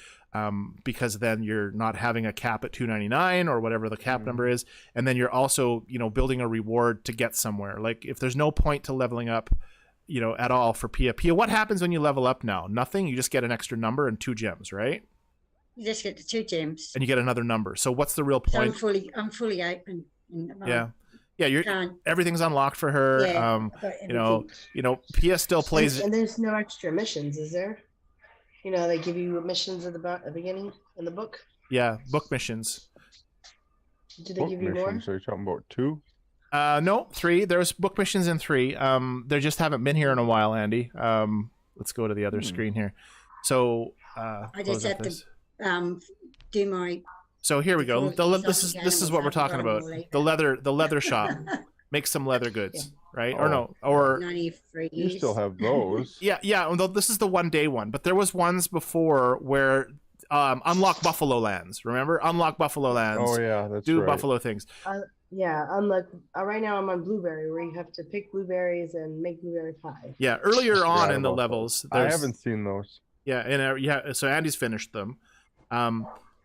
Because then you're not having a cap at $2.99 or whatever the cap number is, and then you're also building a reward to get somewhere. Like if there's no point to leveling up at all for Pia, what happens when you level up now? Nothing. You just get an extra number and 2 gems, right? You just get the 2 gems and you get another number. So what's the real point? So I'm fully open. Everything's unlocked for her. Pia still plays, and there's no extra missions, is there? They give you missions at the beginning in the book. Yeah, book missions. Do they give you more? So you're talking about 2? No, 3. There's book missions in 3. They just haven't been here in a while, Andy. Let's go to the other screen here. So I just have to do my. So here we go. This is what we're talking about. The leather shop. Make some leather goods. Right? Or no, or 93 you still have those. Yeah. Although this is the 1-day one, but there was ones before where unlock Buffalo Lands. Remember, unlock Buffalo Lands. Oh yeah, that's do right. Buffalo things. Unlike right now I'm on blueberry, where you have to pick blueberries and make blueberry pie. Yeah, earlier on in the levels, I haven't seen those. Yeah, and so Andy's finished them.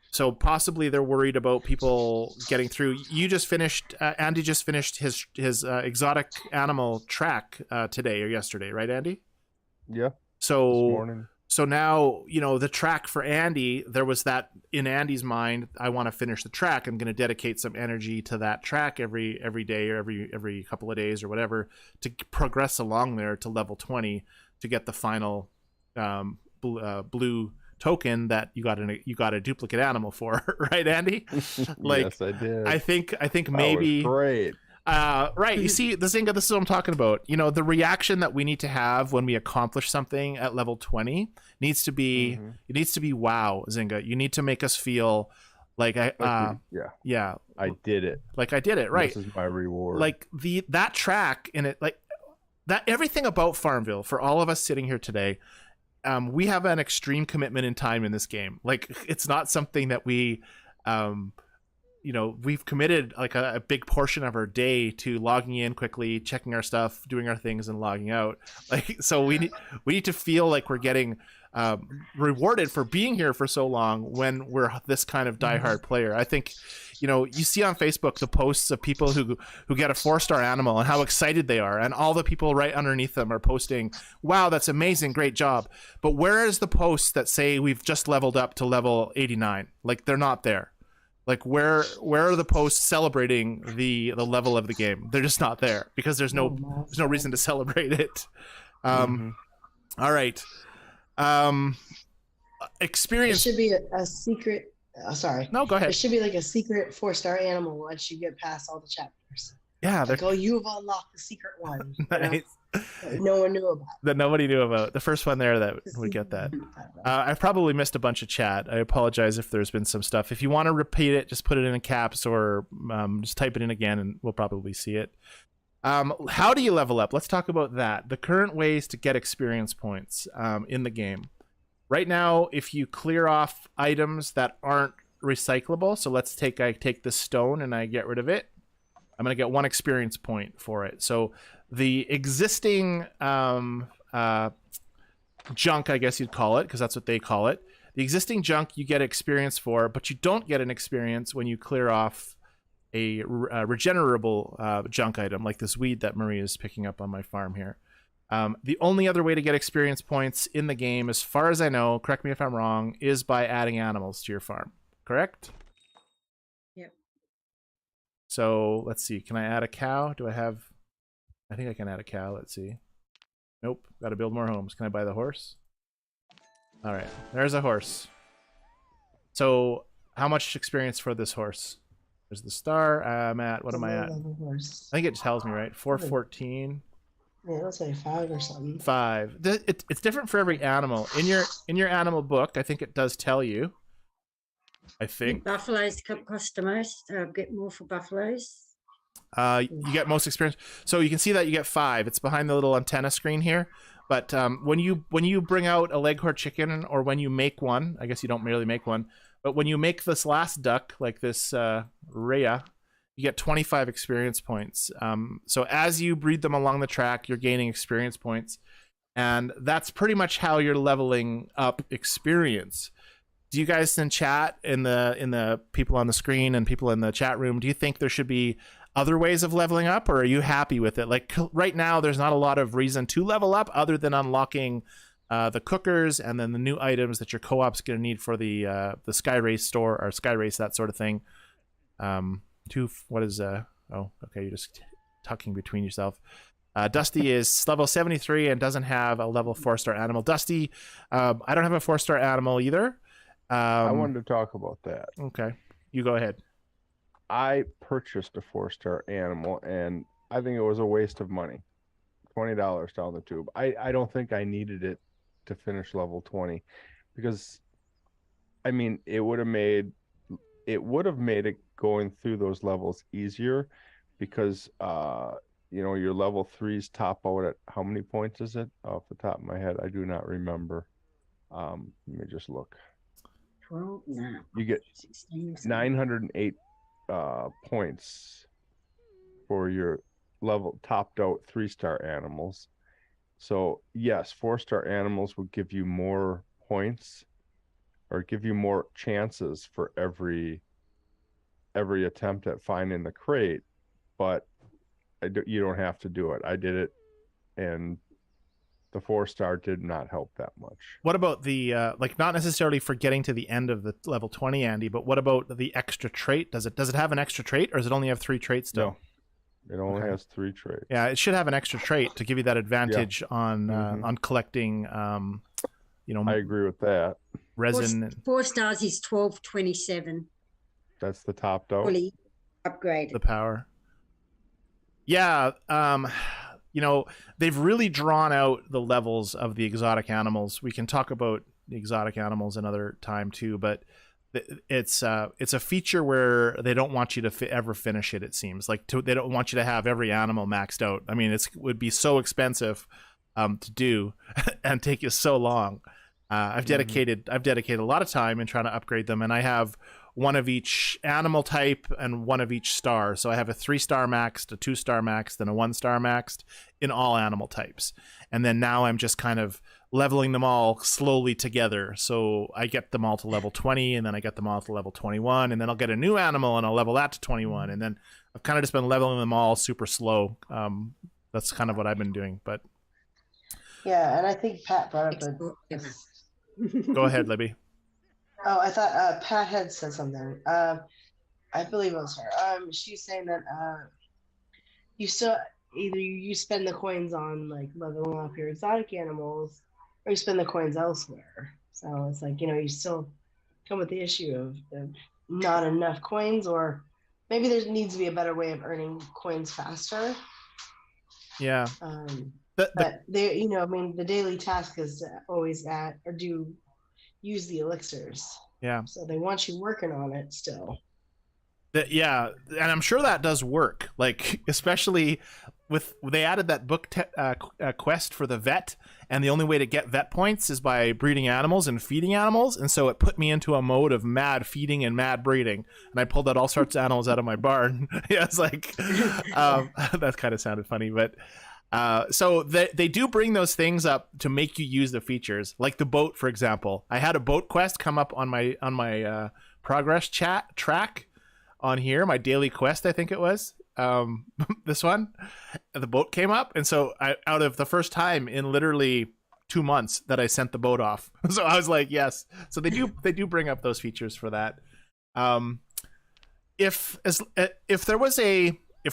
So possibly they're worried about people getting through. You just finished, Andy just finished his exotic animal track today or yesterday, right, Andy? Yeah. So this morning. So now, the track for Andy, there was that in Andy's mind, I want to finish the track. I'm going to dedicate some energy to that track every day or every couple of days or whatever to progress along there to level 20 to get the final blue token that you got a duplicate animal for, right, Andy? Yes, I did. I think maybe that was great. Right. You see, the Zynga, this is what I'm talking about. You know, the reaction that we need to have when we accomplish something at level 20 needs to be, it needs to be, wow, Zynga. You need to make us feel like I did it. Like I did it, right? This is my reward. Like that track in it, like that, everything about Farmville, for all of us sitting here today, we have an extreme commitment in time in this game. Like, it's not something that we, you know, we've committed like a big portion of our day to logging in quickly, checking our stuff, doing our things, and logging out. Like, so we need to feel like we're getting rewarded for being here for so long when we're this kind of diehard player. I think, you know, you see on Facebook the posts of people who get a 4-star animal and how excited they are, and all the people right underneath them are posting, wow, that's amazing, great job. But where is the posts that say we've just leveled up to level 89? Like, they're not there. Like, where are the posts celebrating the level of the game? They're just not there because there's no reason to celebrate it. All right. Experience. It should be a secret. Sorry. No, go ahead. It should be like a secret 4-star animal once you get past all the chapters. Yeah. Like, oh, you've unlocked the secret one. Nice. That no one knew about. That nobody knew about. The first one there that would get that. I've probably missed a bunch of chat. I apologize if there's been some stuff. If you want to repeat it, just put it in caps or just type it in again and we'll probably see it. How do you level up? Let's talk about that. The current ways to get experience points in the game. Right now, if you clear off items that aren't recyclable, so let's take, I take this stone and I get rid of it, I'm going to get 1 experience point for it. So the existing junk, I guess you'd call it, because that's what they call it. The existing junk you get experience for, but you don't get an experience when you clear off a regenerable junk item, like this weed that Maria is picking up on my farm here. The only other way to get experience points in the game, as far as I know, correct me if I'm wrong, is by adding animals to your farm, correct? Yep. So let's see, can I add a cow? Do I have, I think I can add a cow, let's see. Nope, gotta build more homes. Can I buy the horse? All right, there's a horse. So how much experience for this horse? There's the star. I'm at, what am I at? I think it tells me, right? 414. Yeah, let's say 5 or something. 5. It's different for every animal. In your animal book, I think it does tell you. I think. Buffaloes cost the most. Get more for buffaloes. You get most experience. So you can see that you get 5. It's behind the little antenna screen here. But when you bring out a leghorn chicken, or when you make one, I guess you don't merely make one, but when you make this last duck, like this Rhea, you get 25 experience points. So as you breed them along the track, you're gaining experience points. And that's pretty much how you're leveling up experience. Do you guys in chat, in the people on the screen and people in the chat room, do you think there should be other ways of leveling up, or are you happy with it? Like right now, there's not a lot of reason to level up other than unlocking the cookers and then the new items that your co-op's going to need for the Sky Race store, or Sky Race, that sort of thing. What is oh, okay, you're just talking between yourself. Dusty is level 73 and doesn't have a level 4-star animal. Dusty, I don't have a 4-star animal either. I wanted to talk about that. Okay, you go ahead. I purchased a 4-star animal and I think it was a waste of money. $20 down the tube. I don't think I needed it to finish level 20, because I mean it would have made it going through those levels easier, because you know, your level 3s top out at, how many points is it off the top of my head? I do not remember. Let me just look. 12, no. You get 908 points for your level topped out 3-star animals. So yes, 4-star animals will give you more points, or give you more chances for every attempt at finding the crate, but you don't have to do it. I did it, and the 4-star did not help that much. What about the like, not necessarily for getting to the end of the level 20, Andy, but what about the extra trait? Does it have an extra trait, or does it only have 3 traits still? No, it only has 3 traits. Yeah, it should have an extra trait to give you that advantage on collecting. You know, I agree with that. Resin. 4 stars is 1227. That's the topped out. Fully upgraded. The power. Yeah, you know, they've really drawn out the levels of the exotic animals. We can talk about the exotic animals another time too, but it's a feature where they don't want you to ever finish it. It seems like they don't want you to have every animal maxed out. I mean, it would be so expensive to do and take you so long. I've dedicated a lot of time in trying to upgrade them, and I have one of each animal type and one of each star. So I have a 3-star maxed, a 2-star maxed, and a 1-star maxed in all animal types. And then now I'm just kind of leveling them all slowly together. So I get them all to level 20, and then I get them all to level 21, and then I'll get a new animal and I'll level that to 21. And then I've kind of just been leveling them all super slow. That's kind of what I've been doing. But yeah, and I think Pat brought up Go ahead, Libby. Oh, I thought Pat had said something. I believe it was her. She's saying that you still either you spend the coins on like leveling up your exotic animals, or you spend the coins elsewhere. So it's like, you know, you still come with the issue of not enough coins, or maybe there needs to be a better way of earning coins faster. Yeah. But they, you know, I mean, the daily task is to always use the elixirs. Yeah. So they want you working on it still. Yeah, and I'm sure that does work. Like, especially they added that book quest for the vet, and the only way to get vet points is by breeding animals and feeding animals. And so it put me into a mode of mad feeding and mad breeding, and I pulled out all sorts of animals out of my barn. Yeah, it's like that kind of sounded funny, but. So they do bring those things up to make you use the features, like the boat, for example. I had a boat quest come up on my progress track on here, my daily quest, I think it was. This one, the boat came up, and so out of the first time in literally 2 months that I sent the boat off. So I was like, yes. So they do bring up those features for that. If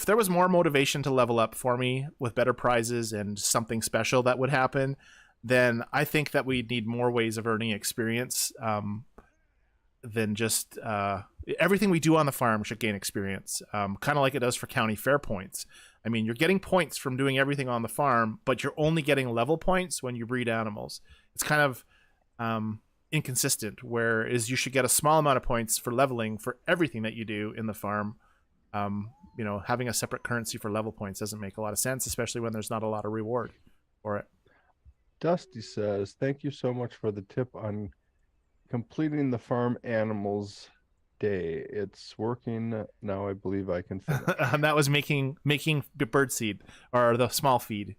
there was more motivation to level up for me with better prizes and something special that would happen, then I think that we need more ways of earning experience than just everything we do on the farm should gain experience, kind of like it does for county fair points. I mean, you're getting points from doing everything on the farm, but you're only getting level points when you breed animals. It's kind of inconsistent, whereas you should get a small amount of points for leveling for everything that you do in the farm. You know, having a separate currency for level points doesn't make a lot of sense, especially when there's not a lot of reward for it. Dusty says, thank you so much for the tip on completing the farm animals day. It's working now. I believe I can finish. And that was making the bird seed, or the small feed.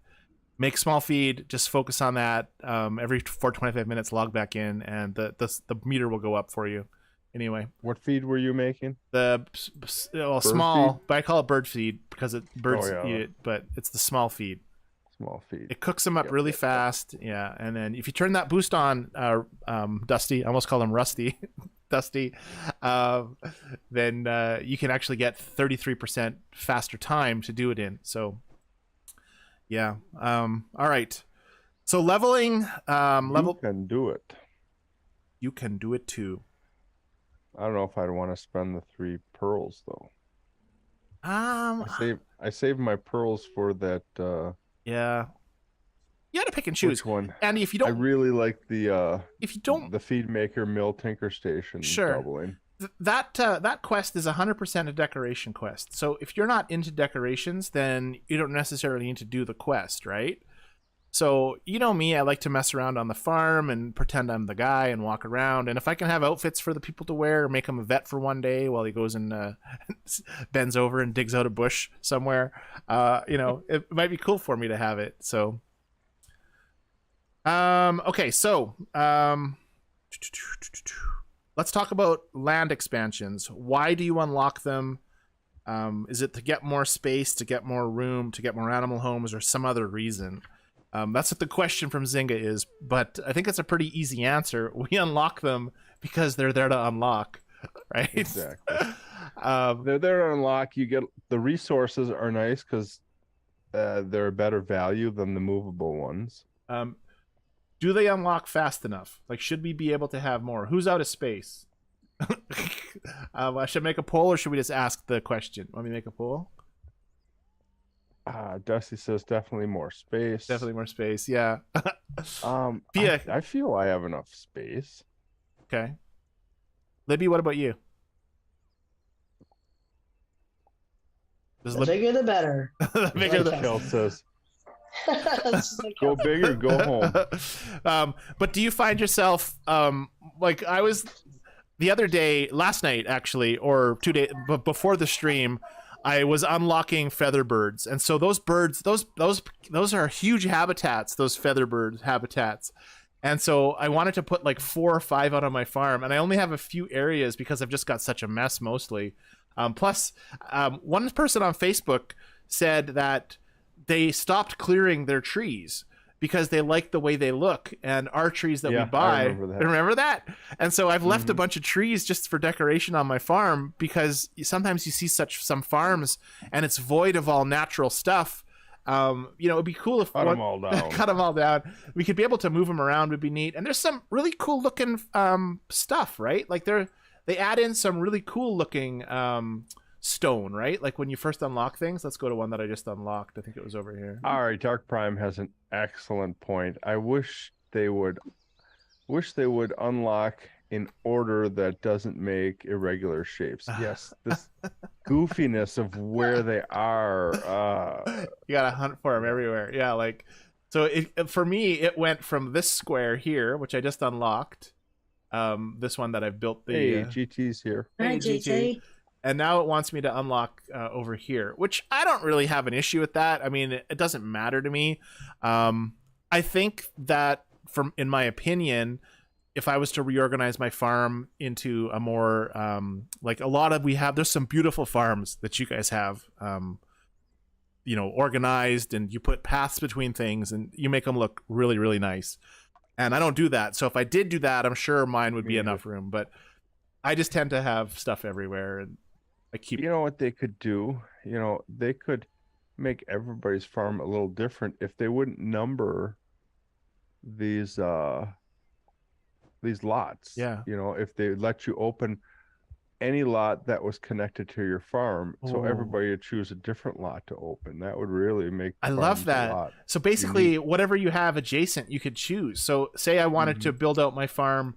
Make small feed, just focus on that. Every 25 minutes, log back in, and the meter will go up for you. Anyway, what feed were you making? The small feed? But I call it bird feed because birds eat it, but it's the small feed. Small feed. It cooks them up really fast. Yeah, and then if you turn that boost on, Dusty, I almost call him Rusty, Dusty, then you can actually get 33% faster time to do it in. So, yeah. All right. So leveling, You can do it. You can do it too. I don't know if I'd want to spend the 3 pearls though. I saved my pearls for that. Yeah. You got to pick and choose. Which one? Andy, if you don't, I really like the. If you don't, the feed maker mill tinker station. Sure. Doubling. That quest is 100% a decoration quest. So if you're not into decorations, then you don't necessarily need to do the quest, right? So, you know me, I like to mess around on the farm and pretend I'm the guy and walk around. And if I can have outfits for the people to wear, or make him a vet for one day while he goes and bends over and digs out a bush somewhere, you know, it might be cool for me to have it. So, okay, so let's talk about land expansions. Why do you unlock them? Is it to get more space, to get more room, to get more animal homes, or some other reason? That's what the question from Zynga is, but I think it's a pretty easy answer. We unlock them because they're there to unlock, right? Exactly. They're there to unlock. You get the resources are nice because they're a better value than the movable ones. Do they unlock fast enough? Like, should we be able to have more? Who's out of space? I should make a poll, or should we just ask the question? Want me to make a poll? Dusty says definitely more space. Definitely more space. Yeah. Yeah. I feel I have enough space. Okay. Libby, what about you? The bigger the better. The bigger the Kel says. Like Go big or go home. But do you find yourself like I was the other day, last night actually, or 2 days before the stream, I was unlocking featherbirds, and so those birds, those are huge habitats, those featherbird habitats. And so I wanted to put like 4 or 5 out on my farm, and I only have a few areas because I've just got such a mess mostly. Plus, one person on Facebook said that they stopped clearing their trees because they like the way they look, and our trees that we buy, remember that? And so I've left a bunch of trees just for decoration on my farm, because sometimes you see some farms and it's void of all natural stuff. It'd be cool if cut them all down. Cut them all down. We could be able to move them around. Would be neat. And there's some really cool looking stuff, right? Like they add in some really cool looking stone, right? Like when you first unlock things. Let's go to one that I just unlocked. I think it was over here. All right, Dark Prime has an excellent point. I wish they would unlock in order that doesn't make irregular shapes. Yes, this goofiness of where they are. You gotta hunt for them everywhere. Yeah, like so. For me, it went from this square here, which I just unlocked. This one that I've built. Hey, GT's here. Hi, GT. And now it wants me to unlock over here, which I don't really have an issue with that. I mean, it doesn't matter to me. I think that, in my opinion, if I was to reorganize my farm into a more like a lot of there's some beautiful farms that you guys have, organized, and you put paths between things and you make them look really, really nice. And I don't do that. So if I did do that, I'm sure mine would be enough room, but I just tend to have stuff everywhere, and I keep. You know what they could do? They could make everybody's farm a little different if they wouldn't number these lots. Yeah. If they let you open any lot that was connected to your farm, so everybody would choose a different lot to open. That would really make I love that. So basically, whatever you have adjacent, you could choose. So say I wanted to build out my farm,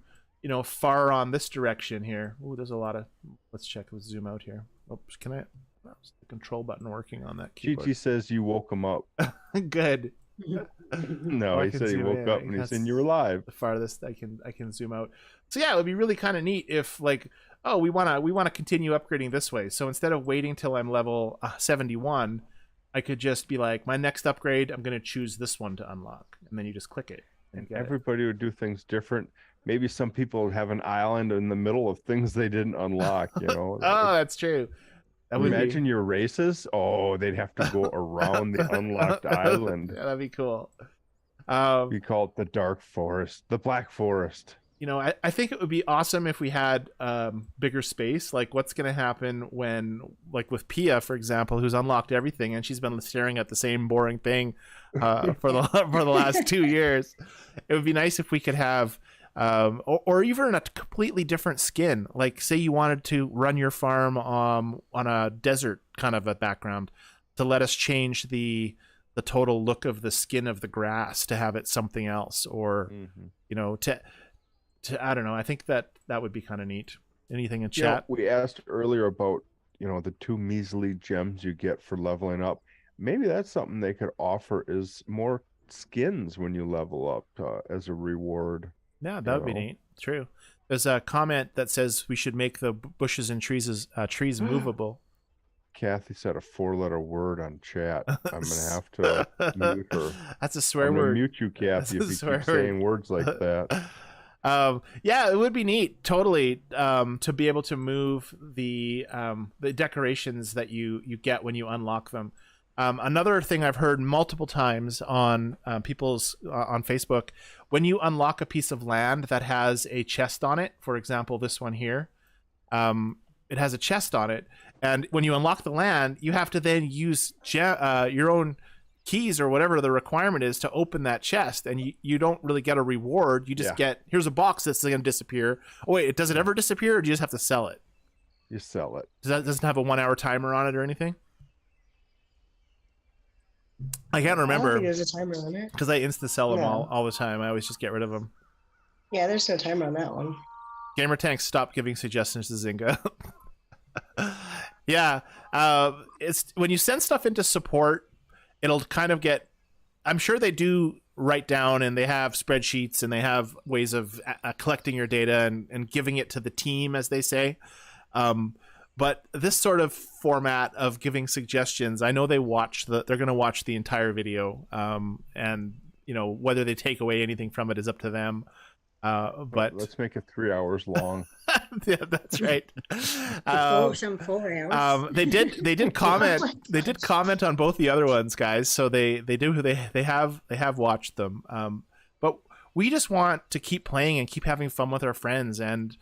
far on this direction here. Oh, there's a lot of. Let's check. Let's zoom out here. Oops, can I? How's the control button working on that keyboard? GT says you woke him up. Good. No, he said he woke up and he said you were live. The farthest I can zoom out. So yeah, it would be really kind of neat if we want to continue upgrading this way. So instead of waiting till I'm level 71, I could just be like, my next upgrade, I'm going to choose this one to unlock, and then you just click it. And everybody would do things different. Maybe some people would have an island in the middle of things they didn't unlock. Oh, that's true. Imagine your races. Oh, they'd have to go around the unlocked island. Yeah, that'd be cool. We call it the Dark Forest, the Black Forest. I think it would be awesome if we had bigger space. Like, what's going to happen when, like with Pia, for example, who's unlocked everything and she's been staring at the same boring thing for the last 2 years. It would be nice if we could have, or even a completely different skin. Like, say you wanted to run your farm on a desert kind of a background, to let us change the total look of the skin of the grass to have it something else, or to I don't know. I think that would be kind of neat. Anything in chat? We asked earlier about the 2 measly gems you get for leveling up. Maybe that's something they could offer, is more skins when you level up as a reward. Yeah, that would be neat. True. There's a comment that says we should make the bushes and trees movable. Kathy said a 4-letter word on chat. I'm gonna have to mute her. That's a swear word. Mute you, Kathy, if you keep saying words like that. Yeah, it would be neat, totally, to be able to move the decorations that you get when you unlock them. Another thing I've heard multiple times on people's on Facebook, when you unlock a piece of land that has a chest on it, for example, this one here, it has a chest on it, and when you unlock the land, you have to then use your own keys or whatever the requirement is to open that chest, and you don't really get a reward. You just get, here's a box that's going to disappear. Oh wait, does it ever disappear, or do you just have to sell it? You sell it. Doesn't have a 1-hour timer on it or anything? I can't I don't remember think there's a timer on it. because I insta sell them No. all the time. I always just get rid of them. Yeah, there's no timer on that one. Gamer Tank, stop giving suggestions to Zynga. Yeah, it's when you send stuff into support, it'll kind of get. I'm sure they do write down, and they have spreadsheets, and they have ways of collecting your data and giving it to the team, as they say. But this sort of format of giving suggestions, I know they're going to watch the entire video, and whether they take away anything from it is up to them. But let's make it 3 hours long. Yeah, that's right. Some 4 hours. They did comment. They did comment on both the other ones, guys. So they have watched them. But we just want to keep playing and keep having fun with our friends. And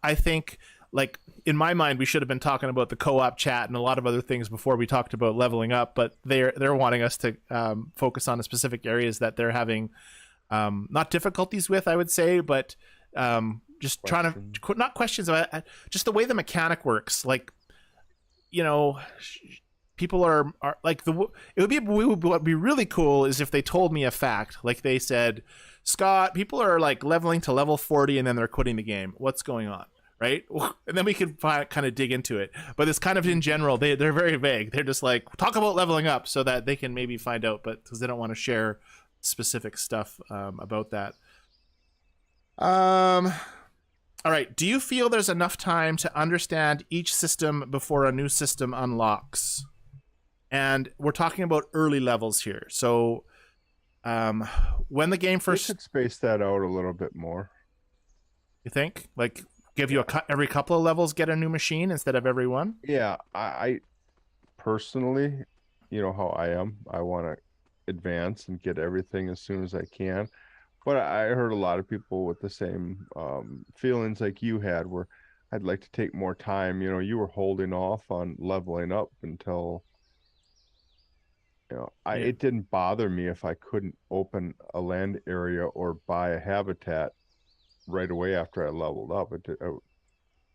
I think, like, in my mind, we should have been talking about the co-op chat and a lot of other things before we talked about leveling up. But they're wanting us to focus on the specific areas that they're having not difficulties with, I would say, but just trying to not questions about just the way the mechanic works. Like, people are like what would be really cool is if they told me a fact, like they said, Scott, people are like leveling to level 40 and then they're quitting the game. What's going on? Right? And then we could kind of dig into it. But it's kind of in general, they're very vague. They're just like, talk about leveling up so that they can maybe find out, but because they don't want to share specific stuff about that. All right. Do you feel there's enough time to understand each system before a new system unlocks? And we're talking about early levels here. So when the game first... We could space that out a little bit more. You think? Like, give you every couple of levels get a new machine instead of every one? Yeah, I personally, you know how I am. I want to advance and get everything as soon as I can. But I heard a lot of people with the same feelings like you had, where I'd like to take more time. You were holding off on leveling up until, it didn't bother me if I couldn't open a land area or buy a habitat right away after I leveled up. It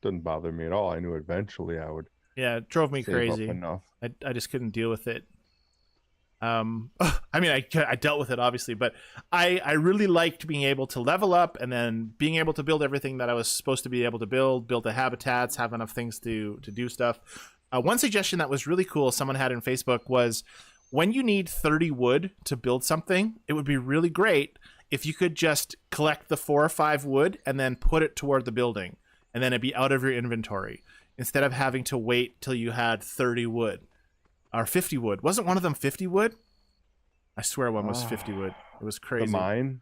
didn't bother me at all. I knew eventually I would. Yeah, it drove me save crazy. up enough. I just couldn't deal with it. I mean, I dealt with it obviously, but I really liked being able to level up and then being able to build everything that I was supposed to be able to build the habitats, have enough things to do stuff. One suggestion that was really cool someone had in Facebook was, when you need 30 wood to build something, it would be really great if you could just collect the 4 or 5 wood and then put it toward the building, and then it'd be out of your inventory instead of having to wait till you had 30 wood. Or 50 wood. Wasn't one of them 50 wood? I swear one was 50 wood. It was crazy. The mine?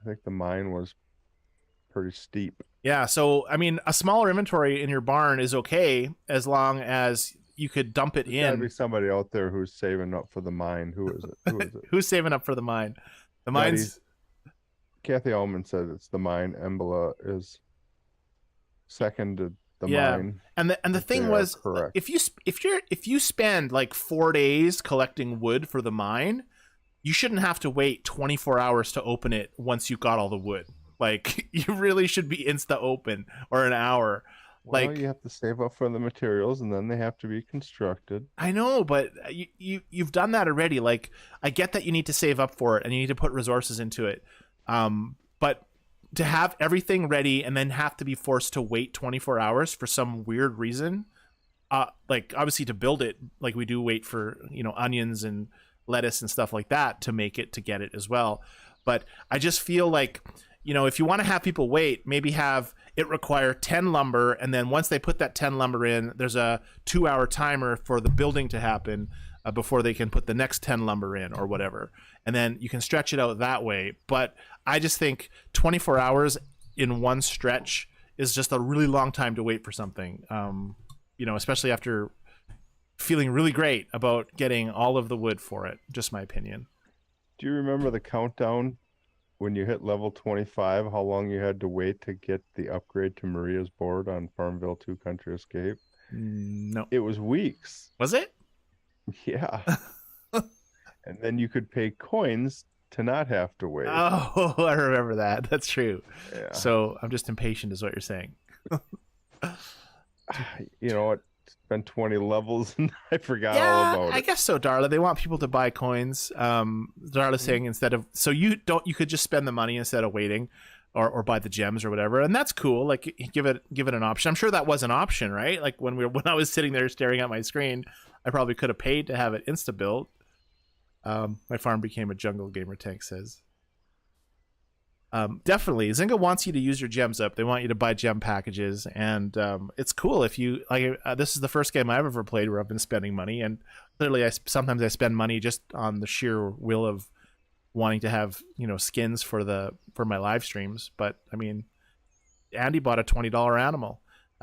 I think the mine was pretty steep. Yeah, so, I mean, a smaller inventory in your barn is okay as long as you could dump it in. There's gotta be somebody out there who's saving up for the mine. Who is it? Who's saving up for the mine? The mine's... Kathy Allman said it's the mine. Embla is second to the mine. And the thing was, if you spend like 4 days collecting wood for the mine, you shouldn't have to wait 24 hours to open it once you got all the wood. Like, you really should be insta open, or an hour. Well, like, you have to save up for the materials, and then they have to be constructed. I know, but you've done that already. Like, I get that you need to save up for it and you need to put resources into it, but to have everything ready and then have to be forced to wait 24 hours for some weird reason, like, obviously to build it, like we do wait for, onions and lettuce and stuff like that to make it, to get it as well. But I just feel like, if you want to have people wait, maybe have it require 10 lumber, and then once they put that 10 lumber in, there's a 2-hour timer for the building to happen before they can put the next 10 lumber in or whatever. And then you can stretch it out that way. But I just think 24 hours in one stretch is just a really long time to wait for something, especially after feeling really great about getting all of the wood for it. Just my opinion. Do you remember the countdown when you hit level 25, how long you had to wait to get the upgrade to Maria's board on Farmville 2 Country Escape? No. It was weeks. Was it? Yeah. And then you could pay coins to not have to wait. Oh, I remember that. That's true. Yeah. So I'm just impatient is what you're saying. You know what? spent 20 levels and I forgot all about it. I guess so, Darla. They want people to buy coins. Darla's saying instead of you could just spend the money instead of waiting, or buy the gems or whatever, and that's cool. Like give it an option. I'm sure that was an option, right? Like when I was sitting there staring at my screen, I probably could have paid to have it insta built. My farm became a jungle, gamer tank says. Definitely, Zynga wants you to use your gems up. They want you to buy gem packages, and it's cool if you like. This is the first game I've ever played where I've been spending money, and clearly, sometimes I spend money just on the sheer will of wanting to have skins for my live streams. But I mean, Andy bought a $20 animal.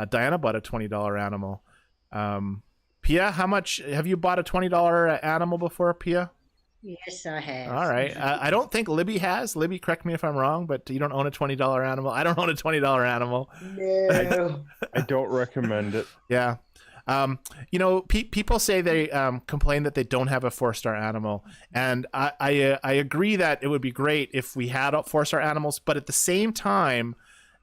Diana bought a $20 animal. Pia, how much have you bought a $20 animal before, Pia? Yes, I have. All right. I don't think Libby has. Libby, correct me if I'm wrong, but you don't own a $20 animal. I don't own a $20 animal. No. I don't recommend it. Yeah. People say they complain that they don't have a 4-star animal, and I agree that it would be great if we had 4-star animals, but at the same time,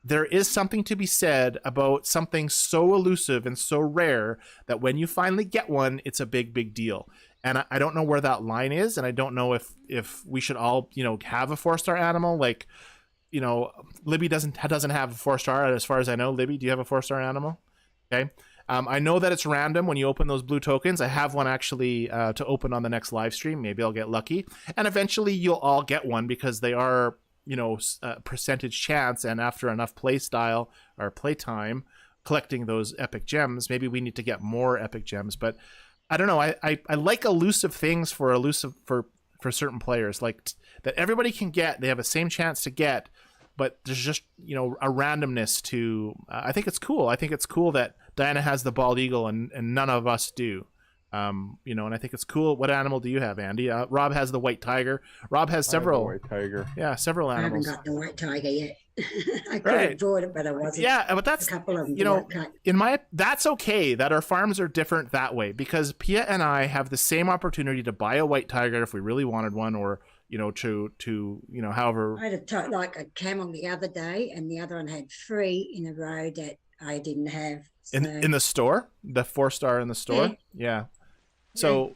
there is something to be said about something so elusive and so rare that when you finally get one, it's a big deal. And I don't know where that line is, and I don't know if we should all have a 4-star animal. Like, Libby doesn't have a 4-star as far as I know. Libby, do you have a 4-star animal? Okay. I know that it's random when you open those blue tokens. I have one actually to open on the next live stream. Maybe I'll get lucky, and eventually you'll all get one because they are percentage chance, and after enough play style or play time collecting those epic gems, maybe we need to get more epic gems. But I don't know. I like elusive things for certain players, like that everybody can get. They have the same chance to get, but there's just a randomness to. I think it's cool. I think it's cool that Diana has the bald eagle and none of us do. And I think it's cool. What animal do you have, Andy? Rob has the white tiger. Rob has several. White tiger. Yeah, several animals. I haven't got the white tiger yet. I could have bought it, but I wasn't. Yeah, but that's a couple of them. That's okay that our farms are different that way, because Pia and I have the same opportunity to buy a white tiger if we really wanted one, or however. I had a camel the other day, and the other one had 3 in a row that I didn't have. So. In the store, the 4-star in the store. Yeah. So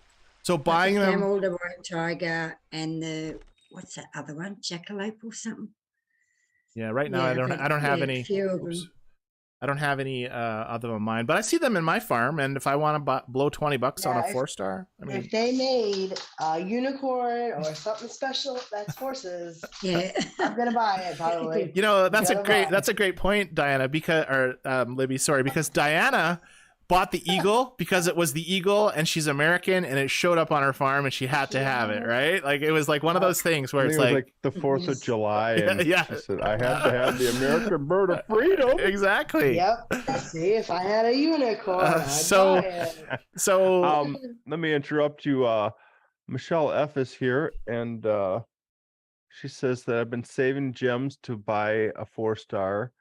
buying them. Camel, the white tiger, and the what's that other one? Jackalope or something. Yeah, right now I don't have any. I don't have any other than mine, but I see them in my farm, and if I want to blow $20 on a 4-star, if they made a unicorn or something special that's horses, I'm gonna buy it probably. That's a great point, Diana, Libby, sorry, because Diana bought the eagle because it was the eagle and she's American and it showed up on her farm and she had to have it, right? Like it was like one of those things where it's like the 4th of July and yeah. She said, I have to have the American bird of freedom. Exactly. Yep. See, if I had a unicorn, I'd so let me interrupt you. Michelle F is here, and she says that I've been saving gems to buy a 4-star.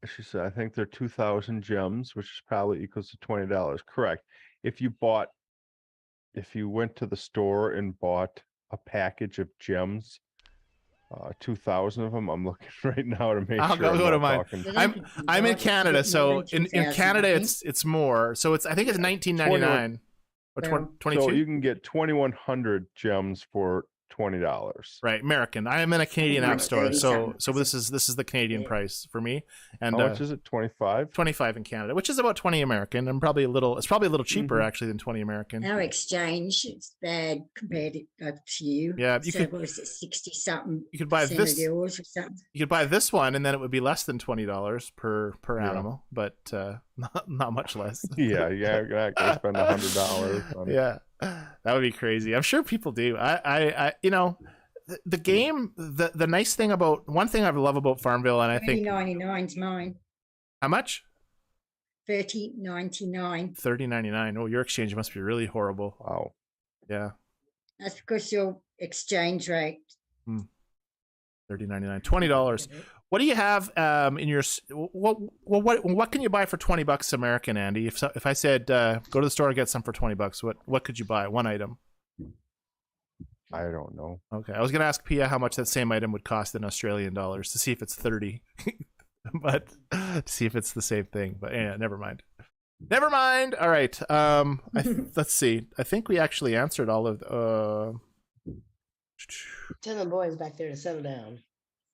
She said, I think they're 2,000 gems, which is probably equals to $20. Correct. If you went to the store and bought a package of gems, 2,000 of them. I'm looking right now to make I'll sure. I'll go to mine. I'm in Canada, so in Canada it's more. So I think it's $19.99 or 22. So you can get 2,100 gems for $20. Right, American. I am in a Canadian app store, so this is the Canadian price for me. And how much is it? 25. 25 in Canada, which is about 20 American, and probably a little cheaper actually than 20 American. Our exchange is bad compared to you. Yeah, what is it, 60 something? You could buy this. Or something. You could buy this one, and then it would be less than $20 per animal, but not much less. Yeah, you're not gonna spend $100. Yeah. That would be crazy. I'm sure people do. The game, the nice thing about, one thing I love about Farmville, and I think $30.99's mine. How much? $30.99. $30.99. Oh, your exchange must be really horrible. Wow. Yeah. That's because your exchange rate. $30.99. $20. What do you have in your what can you buy for $20 American, Andy? If I said go to the store and get some for $20, what could you buy? One item. I don't know. Okay, I was gonna ask Pia how much that same item would cost in Australian dollars to see if it's 30, but to see if it's the same thing. But yeah, never mind. Never mind. All right. Let's see. I think we actually answered all of. Tell them boys back there to settle down.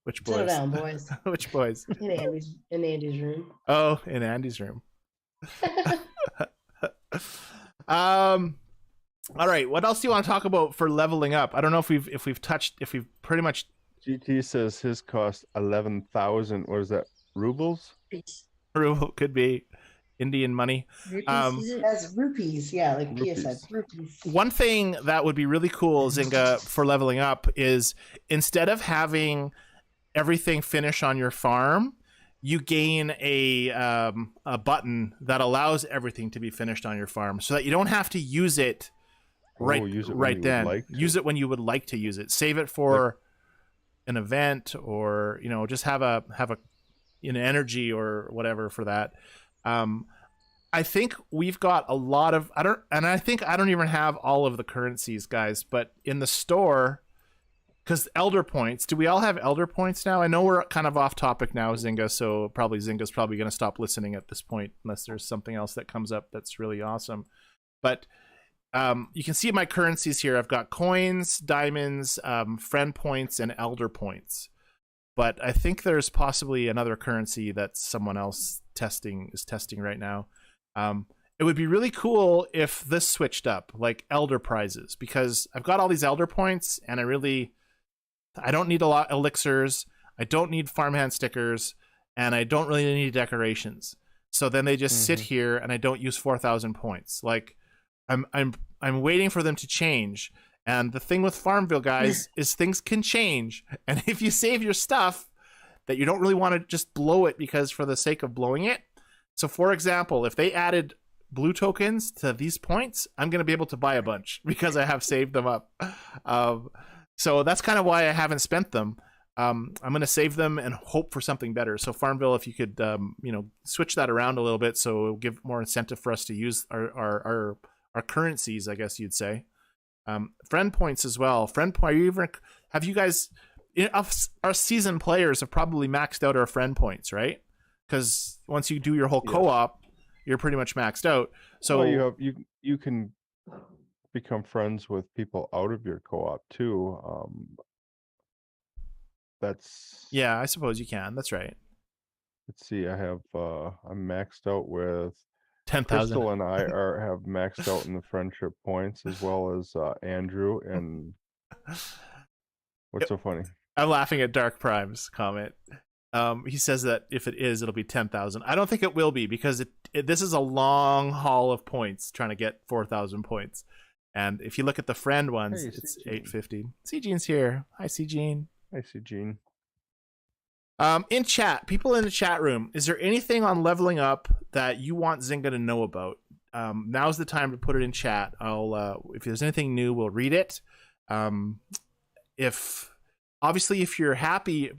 Which boys? Settle down, boys. Which boys? In Andy's room. Oh, in Andy's room. All right. What else do you want to talk about for leveling up? I don't know if we've pretty much. GT says his cost 11,000. What is that? Rubles? Ruble could be Indian money. That's rupees. Yeah, like Rupees. PSF rupees. One thing that would be really cool, Zynga, for leveling up is instead of having everything finish on your farm, you gain a button that allows everything to be finished on your farm, so that you don't have to use it right then. Use it when you would like to use it. Save it for an event, or just have a energy or whatever for that. I think we've got a lot of I don't even have all of the currencies, guys, but in the store. Because Elder Points, do we all have Elder Points now? I know we're kind of off topic now, Zynga, so Zynga's probably going to stop listening at this point unless there's something else that comes up that's really awesome. But you can see my currencies here. I've got coins, diamonds, friend points, and Elder Points. But I think there's possibly another currency that someone else is testing right now. It would be really cool if this switched up, like Elder Prizes, because I've got all these Elder Points, and I don't need a lot of elixirs, I don't need farmhand stickers, and I don't really need decorations. So then they just sit here, and I don't use 4,000 points. Like, I'm waiting for them to change. And the thing with Farmville, guys, is things can change. And if you save your stuff, that you don't really want to just blow it because for the sake of blowing it. So, for example, if they added blue tokens to these points, I'm going to be able to buy a bunch because I have saved them up. So that's kind of why I haven't spent them. I'm going to save them and hope for something better. So Farmville, if you could, switch that around a little bit, so it'll give more incentive for us to use our currencies, I guess you'd say. Friend points as well. Have you guys? Our seasoned players have probably maxed out our friend points, right? Because once you do your whole co-op, you're pretty much maxed out. So you can become friends with people out of your co-op too. I suppose you can. That's right. Let's see. I'm maxed out with 10,000. Crystal and I have maxed out in the friendship points, as well as Andrew. And what's so funny? I'm laughing at Dark Prime's comment. He says that if it is, it'll be 10,000. I don't think it will be, because this is a long haul of points trying to get 4,000 points. And if you look at the friend ones, it's 850. C-Gene's here. Hi, C-Gene. Hi, C-Gene. In chat, people in the chat room, is there anything on leveling up that you want Zynga to know about? Now's the time to put it in chat. If there's anything new, we'll read it. If you're happy,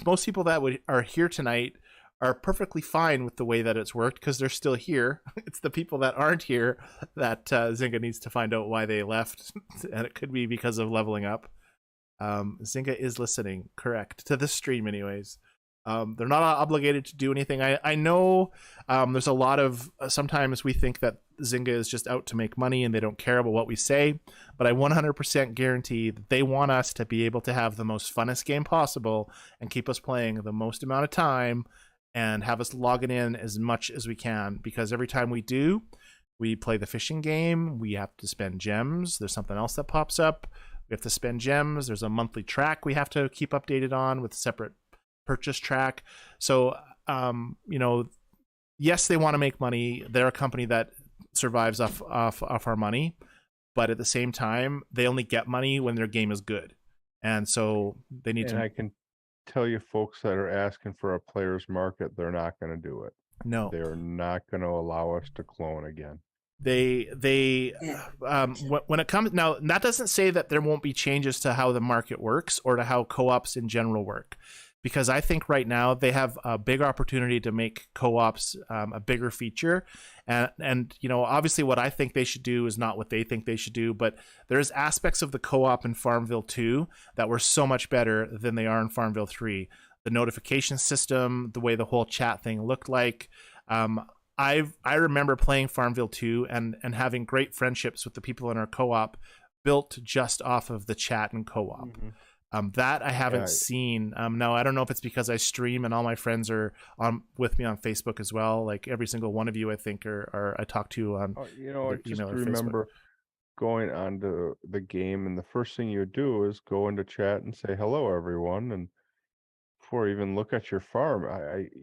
most people that are here tonight are perfectly fine with the way that it's worked because they're still here. It's the people that aren't here that Zynga needs to find out why they left, and it could be because of leveling up. Zynga is listening, correct, to this stream anyways. They're not obligated to do anything. I know there's a lot of sometimes we think that Zynga is just out to make money and they don't care about what we say, but I 100% guarantee that they want us to be able to have the most funnest game possible and keep us playing the most amount of time and have us logging in as much as we can, because every time we do, we play the fishing game, we have to spend gems, there's something else that pops up, we have to spend gems, there's a monthly track we have to keep updated on with a separate purchase track. So yes, they want to make money, they're a company that survives off our money, but at the same time they only get money when their game is good, and so they need to. I can tell you, folks that are asking for a player's market, they're not going to do it. No, they're not going to allow us to clone again. When it comes now, that doesn't say that there won't be changes to how the market works or to how co-ops in general work, because I think right now they have a big opportunity to make co-ops a bigger feature, and obviously what I think they should do is not what they think they should do, but there's aspects of the co-op in Farmville 2 that were so much better than they are in Farmville 3. The notification system, the way the whole chat thing looked like. I remember playing Farmville 2 and having great friendships with the people in our co-op built just off of the chat and co-op. That I haven't seen. Now, I don't know if it's because I stream and all my friends are on with me on Facebook as well. Like every single one of you, I think, or I talk to on. I just remember going onto the game, and the first thing you would do is go into chat and say hello, everyone, and before you even look at your farm,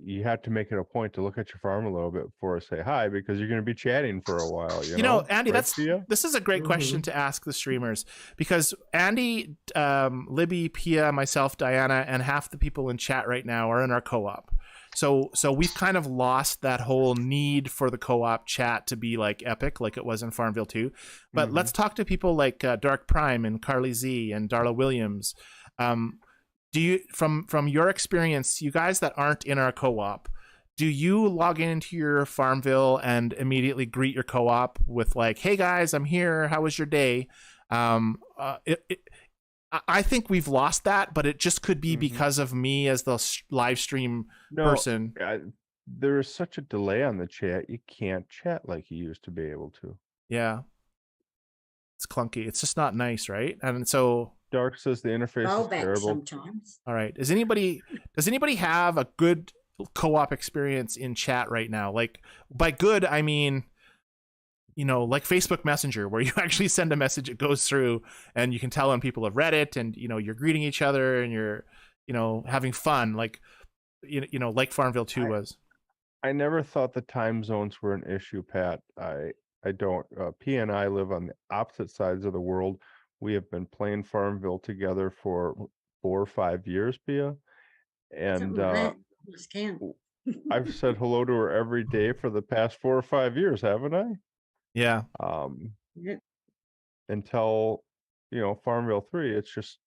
you had to make it a point to look at your farm a little bit before I say hi, because you're going to be chatting for a while. You know, Andy, right, this is a great question to ask the streamers, because Andy, Libby, Pia, myself, Diana, and half the people in chat right now are in our co-op. So we've kind of lost that whole need for the co-op chat to be like epic, like it was in Farmville 2. But let's talk to people like Dark Prime and Carly Z and Darla Williams. Do you, from your experience, you guys that aren't in our co-op, do you log into your Farmville and immediately greet your co-op with like, "Hey guys, I'm here. How was your day?" I think we've lost that, but it just could be because of me as the live stream person. There is such a delay on the chat. You can't chat like you used to be able to. Yeah. It's clunky. It's just not nice, right? And so Dark says the interface is terrible sometimes. All right. Does anybody have a good co-op experience in chat right now? Like, by good, I mean, like Facebook Messenger, where you actually send a message, it goes through, and you can tell when people have read it, and you're greeting each other, and you're having fun, like like Farmville 2 was. I never thought the time zones were an issue, Pat. I don't. P and I live on the opposite sides of the world. We have been playing Farmville together for 4 or 5 years, Pia. And I've said hello to her every day for the past 4 or 5 years, haven't I? Yeah. Until Farmville 3, it's just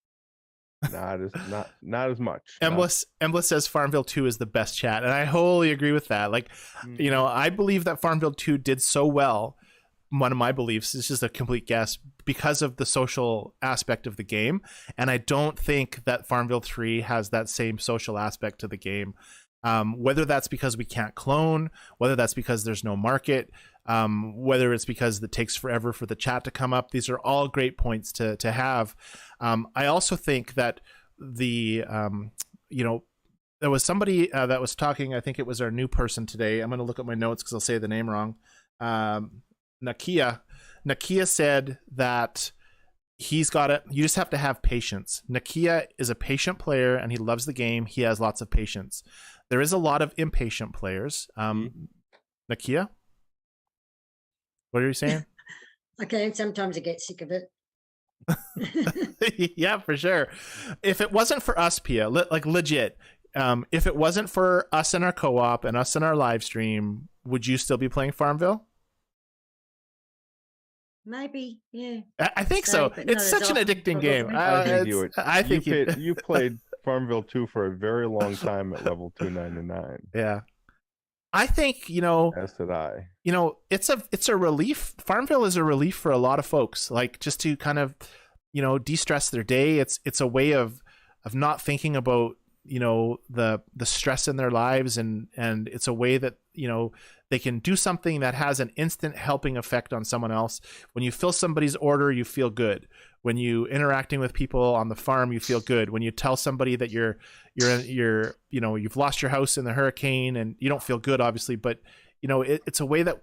not as much. Embless says Farmville 2 is the best chat, and I wholly agree with that. Like, I believe that Farmville 2 did so well. One of my beliefs, this is a complete guess, because of the social aspect of the game, and I don't think that Farmville 3 has that same social aspect to the game. Whether that's because we can't clone, whether that's because there's no market, whether it's because it takes forever for the chat to come up. These are all great points to have. I also think that there was somebody that was talking, I think it was our new person today. I'm going to look at my notes because I'll say the name wrong. Nakia said that he's got it. You just have to have patience. Nakia is a patient player and he loves the game. He has lots of patience. There is a lot of impatient players. Nakia, what are you saying? Okay, sometimes I get sick of it. Yeah, for sure. If it wasn't for us, Pia, like legit, if it wasn't for us in our co-op and us in our live stream, would you still be playing Farmville? Maybe, yeah. I think so. It's such an addicting game. I think you would. I think you played Farmville 2 for a very long time at level 299. Yeah. I think, as did I. It's a relief. Farmville is a relief for a lot of folks, like just to kind of, de-stress their day. It's a way of not thinking about, the stress in their lives, and it's a way that, they can do something that has an instant helping effect on someone else. When you fill somebody's order, you feel good. When you interacting with people on the farm, you feel good. When you tell somebody that you've lost your house in the hurricane, and you don't feel good, obviously, but it's a way that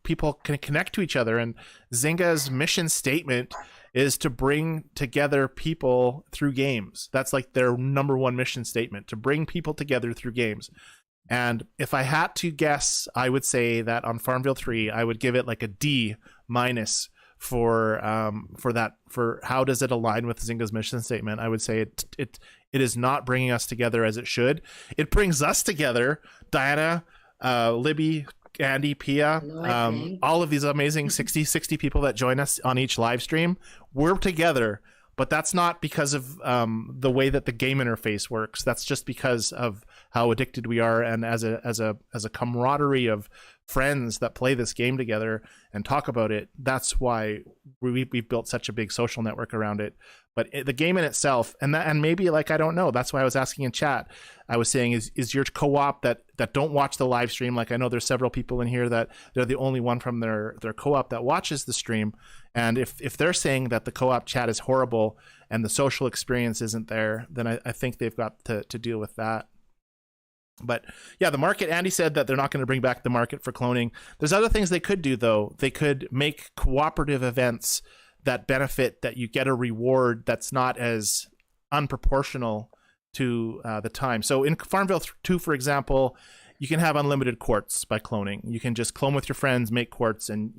people can connect to each other. And Zynga's mission statement is to bring together people through games. That's like their number one mission statement, to bring people together through games. And if I had to guess, I would say that on Farmville 3, I would give it like a D- for that, for how does it align with Zynga's mission statement. I would say it is not bringing us together as it should. It brings us together, Diana, Libby, Andy, Pia, all of these amazing 60 people that join us on each live stream. We're together, but that's not because of the way that the game interface works. That's just because of how addicted we are, and as a camaraderie of friends that play this game together and talk about it. That's why we've built such a big social network around it. But the game in itself, and maybe, like, I don't know, that's why I was asking in chat. I was saying, is your co-op that don't watch the live stream? Like, I know there's several people in here that they're the only one from their co-op that watches the stream. And if they're saying that the co-op chat is horrible and the social experience isn't there, then I think they've got to deal with that. But yeah, the market, Andy said that they're not going to bring back the market for cloning. There's other things they could do, though. They could make cooperative events that benefit, that you get a reward that's not as unproportional to the time. So in Farmville 2, for example, you can have unlimited quartz by cloning. You can just clone with your friends, make quartz, and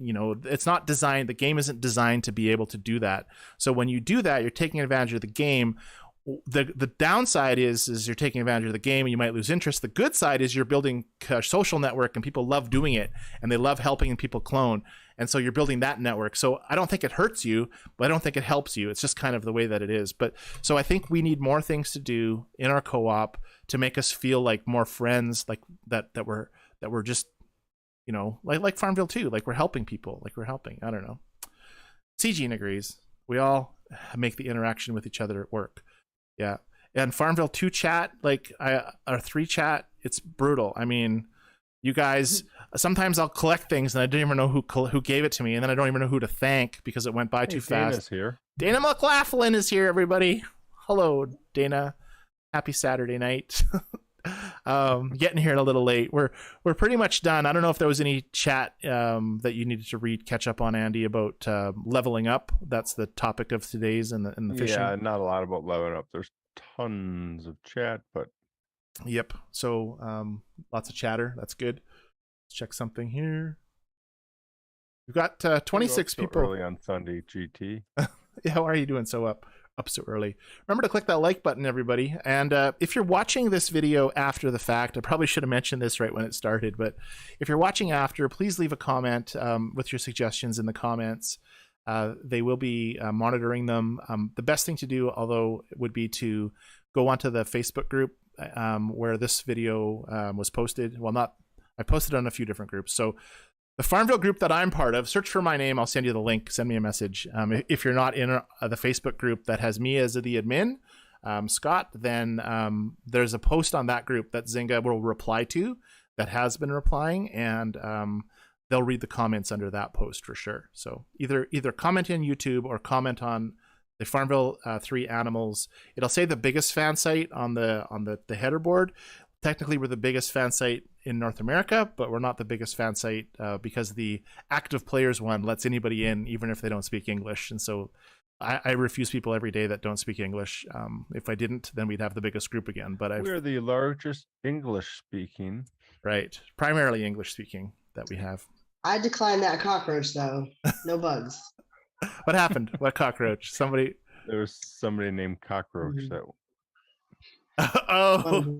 it's not designed, the game isn't designed to be able to do that. So when you do that, you're taking advantage of the game. The downside is you're taking advantage of the game and you might lose interest. The good side is you're building a social network and people love doing it and they love helping people clone. And so you're building that network. So I don't think it hurts you, but I don't think it helps you. It's just kind of the way that it is. But so I think we need more things to do in our co-op to make us feel like more friends, like that we're just, like Farmville 2, like we're helping people, like we're helping. I don't know. CG agrees. We all make the interaction with each other at work. Yeah. And Farmville 2 chat, like our 3 chat, it's brutal. I mean, you guys, sometimes I'll collect things and I don't even know who gave it to me, and then I don't even know who to thank because it went by too fast. Dana's here. Dana McLaughlin is here, everybody. Hello, Dana. Happy Saturday night. Getting here a little late. We're pretty much done. I don't know if there was any chat that you needed to catch up on, Andy, about leveling up. That's the topic of today's in the fishing. Yeah, not a lot about leveling up. There's tons of chat, but yep. So lots of chatter. That's good. Let's check something here. We've got 26 people early on Sunday. GT. Yeah, how are you doing so up so early? Remember to click that like button, everybody. And if you're watching this video after the fact, I probably should have mentioned this right when it started, but if you're watching after, please leave a comment with your suggestions in the comments. They will be monitoring them. The best thing to do, although, would be to go onto the Facebook group where this video was posted. Well, I posted on a few different groups. So the Farmville group that I'm part of, search for my name. I'll send you the link. Send me a message. If you're not in the Facebook group that has me as the admin, Scott, then there's a post on that group that Zynga will reply to, that has been replying, and they'll read the comments under that post for sure. So either comment in YouTube or comment on the Farmville 3 animals. It'll say the biggest fan site on the header board. Technically, we're the biggest fan site in North America, but we're not the biggest fan site because the active players one lets anybody in, even if they don't speak English. And so I refuse people every day that don't speak English. If I didn't, then we'd have the biggest group again. But we're the largest English speaking. Right. Primarily English speaking that we have. I declined that cockroach, though. No bugs. What happened? What cockroach? There was somebody named Cockroach that. Oh,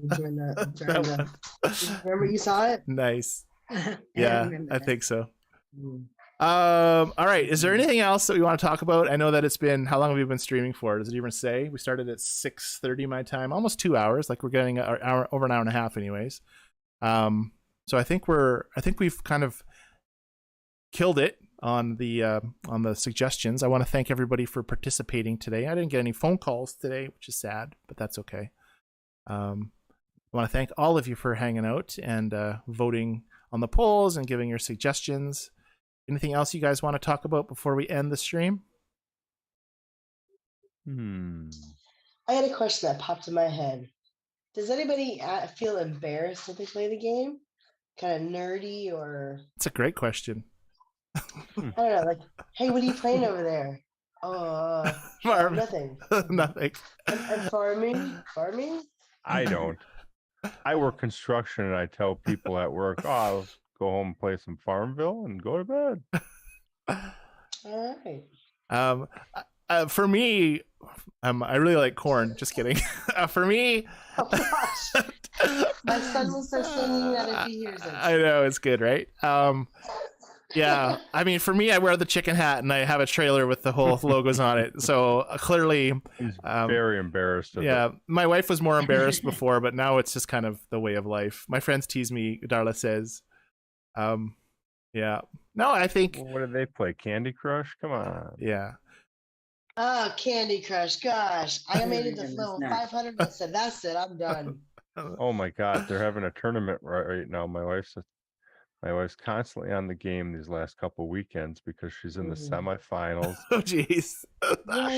remember you saw it? Nice. Yeah, I think so. All right. Is there anything else that we want to talk about? I know that it's been, how long have we been streaming for? Does it even say? We started at 6:30 my time, almost 2 hours. Like we're getting over an hour and a half, anyways. So I think we've kind of killed it on the suggestions. I want to thank everybody for participating today. I didn't get any phone calls today, which is sad, but that's okay. I want to thank all of you for hanging out and voting on the polls and giving your suggestions. Anything else you guys want to talk about before we end the stream? I had a question that popped in my head. Does anybody feel embarrassed when they play the game? Kind of nerdy, or? It's a great question. I don't know, like, hey, what are you playing over there? Nothing. Nothing. And farming? I don't. I work construction, and I tell people at work, I'll go home and play some Farmville and go to bed. All right. For me, I really like corn. Just kidding. For me, oh gosh. My son will start singing that if he hears it. I know, it's good, right? Yeah, I mean, for me, I wear the chicken hat and I have a trailer with the whole logos on it. So clearly, he's very embarrassed of it. My wife was more embarrassed before, but now it's just kind of the way of life. My friends tease me, Darla says. Yeah. No, I think. Well, what do they play? Candy Crush? Come on. Yeah. Oh, Candy Crush! Gosh, I made it to level 500, but said that's it. I'm done. Oh my God, they're having a tournament right now. My wife's constantly on the game these last couple weekends because she's in the semifinals. Oh, jeez.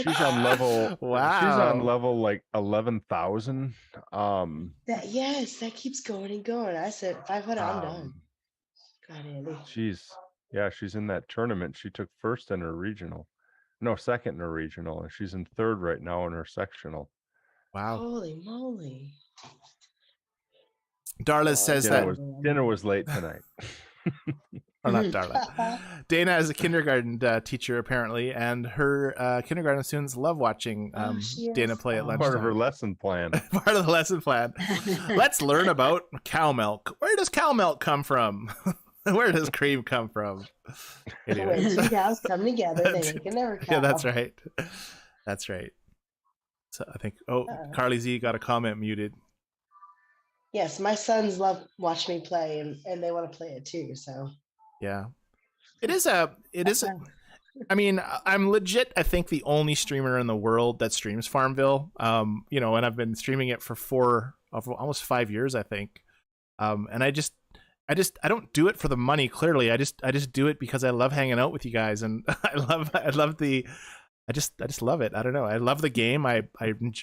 She's on level. Wow. She's on level like 11,000. That keeps going and going. I said 500. I'm done. God, Andy. She's in that tournament. She took first in her regional. No, second in her regional, and she's in third right now in her sectional. Wow. Holy moly. Darla says dinner was late tonight. Or not Darla. Dana is a kindergarten teacher apparently, and her kindergarten students love watching Dana play at lunchtime. Part of her lesson plan. Part of the lesson plan. Let's learn about cow milk. Where does cow milk come from? Where does cream come from? Anyway. When two cows come together, they make another cow. Yeah, that's right. That's right. So I think, Carly Z got a comment muted. Yes, my sons love watch me play, and they want to play it too. So yeah, it is. I mean, I'm legit. I think the only streamer in the world that streams Farmville. And I've been streaming it for almost 5 years, I think. And I don't do it for the money. Clearly, I just do it because I love hanging out with you guys, and I just love it. I don't know. I love the game. I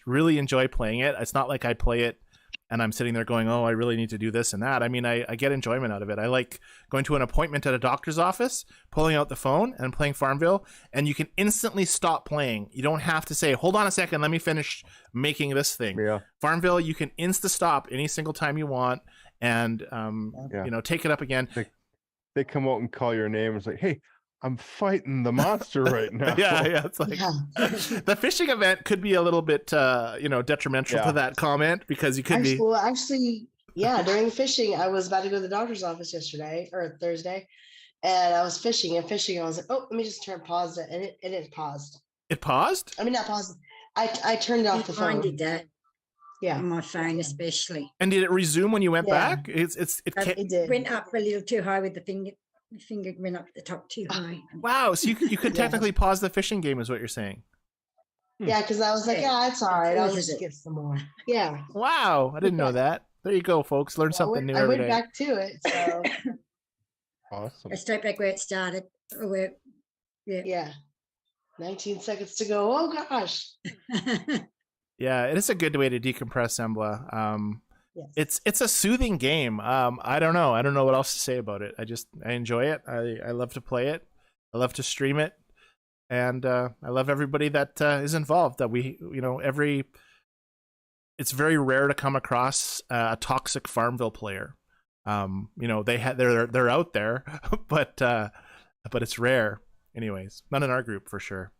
really enjoy playing it. It's not like I play it and I'm sitting there going, oh, I really need to do this and that. I mean, I get enjoyment out of it. I like going to an appointment at a doctor's office, pulling out the phone and playing Farmville, and you can instantly stop playing. You don't have to say, hold on a second, let me finish making this thing. Yeah. Farmville, you can insta-stop any single time you want and, take it up again. They come out and call your name and it's like, hey, I'm fighting the monster right now. Yeah. It's like the fishing event could be a little bit, detrimental to that comment because you could be. Well, actually, during fishing, I was about to go to the doctor's office yesterday or Thursday, and I was fishing. I was like, oh, let me just pause it, and it paused. It paused? I mean, not paused. I turned off the phone. I did that. Yeah, on my phone especially. And did it resume when you went back? It did. Went up a little too high with the finger. The finger went up the top too high. Wow, so you could technically pause the fishing game is what you're saying. Yeah, because I was like, it's all right. I'll just get some more. Yeah. Wow, I didn't know that. There you go, folks. Learn something new every day. I went back to it, so. Awesome. I straight back where it started. Yeah. 19 seconds to go. Oh, gosh. Yeah, it is a good way to decompress, Embla. Yes. It's a soothing game. I don't know what else to say about it. I enjoy it. I love to play it. I love to stream it, and I love everybody that is involved. That it's very rare to come across a toxic Farmville player. They're out there, but it's rare. Anyways, not in our group for sure.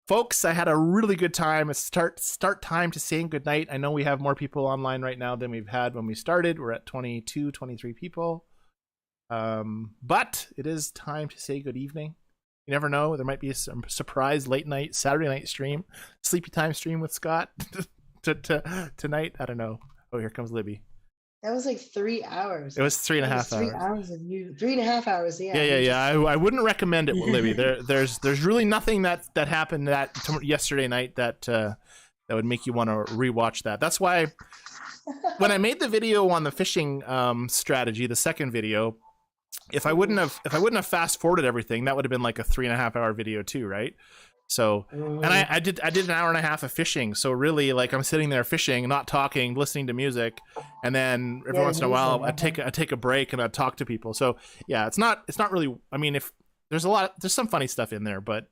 Folks, I had a really good time. It's start time to saying goodnight. I know we have more people online right now than we've had when we started. We're at 22, 23 people. But it is time to say good evening. You never know. There might be some surprise late night, Saturday night stream, sleepy time stream with Scott tonight. I don't know. Oh, here comes Libby. That was like 3 hours. It was 3.5 hours. 3 hours of you. 3.5 hours. Yeah. Yeah. I wouldn't recommend it, Libby. There's really nothing that happened yesterday night that would make you want to rewatch that. That's why when I made the video on the fishing strategy, the second video, if I wouldn't have fast forwarded everything, that would have been like a 3.5 hour video too, right? So, and I did an hour and a half of fishing. So really, like, I'm sitting there fishing, not talking, listening to music, and then every once in a while, I take a break and I talk to people. So yeah, it's not really. I mean, if there's some funny stuff in there, but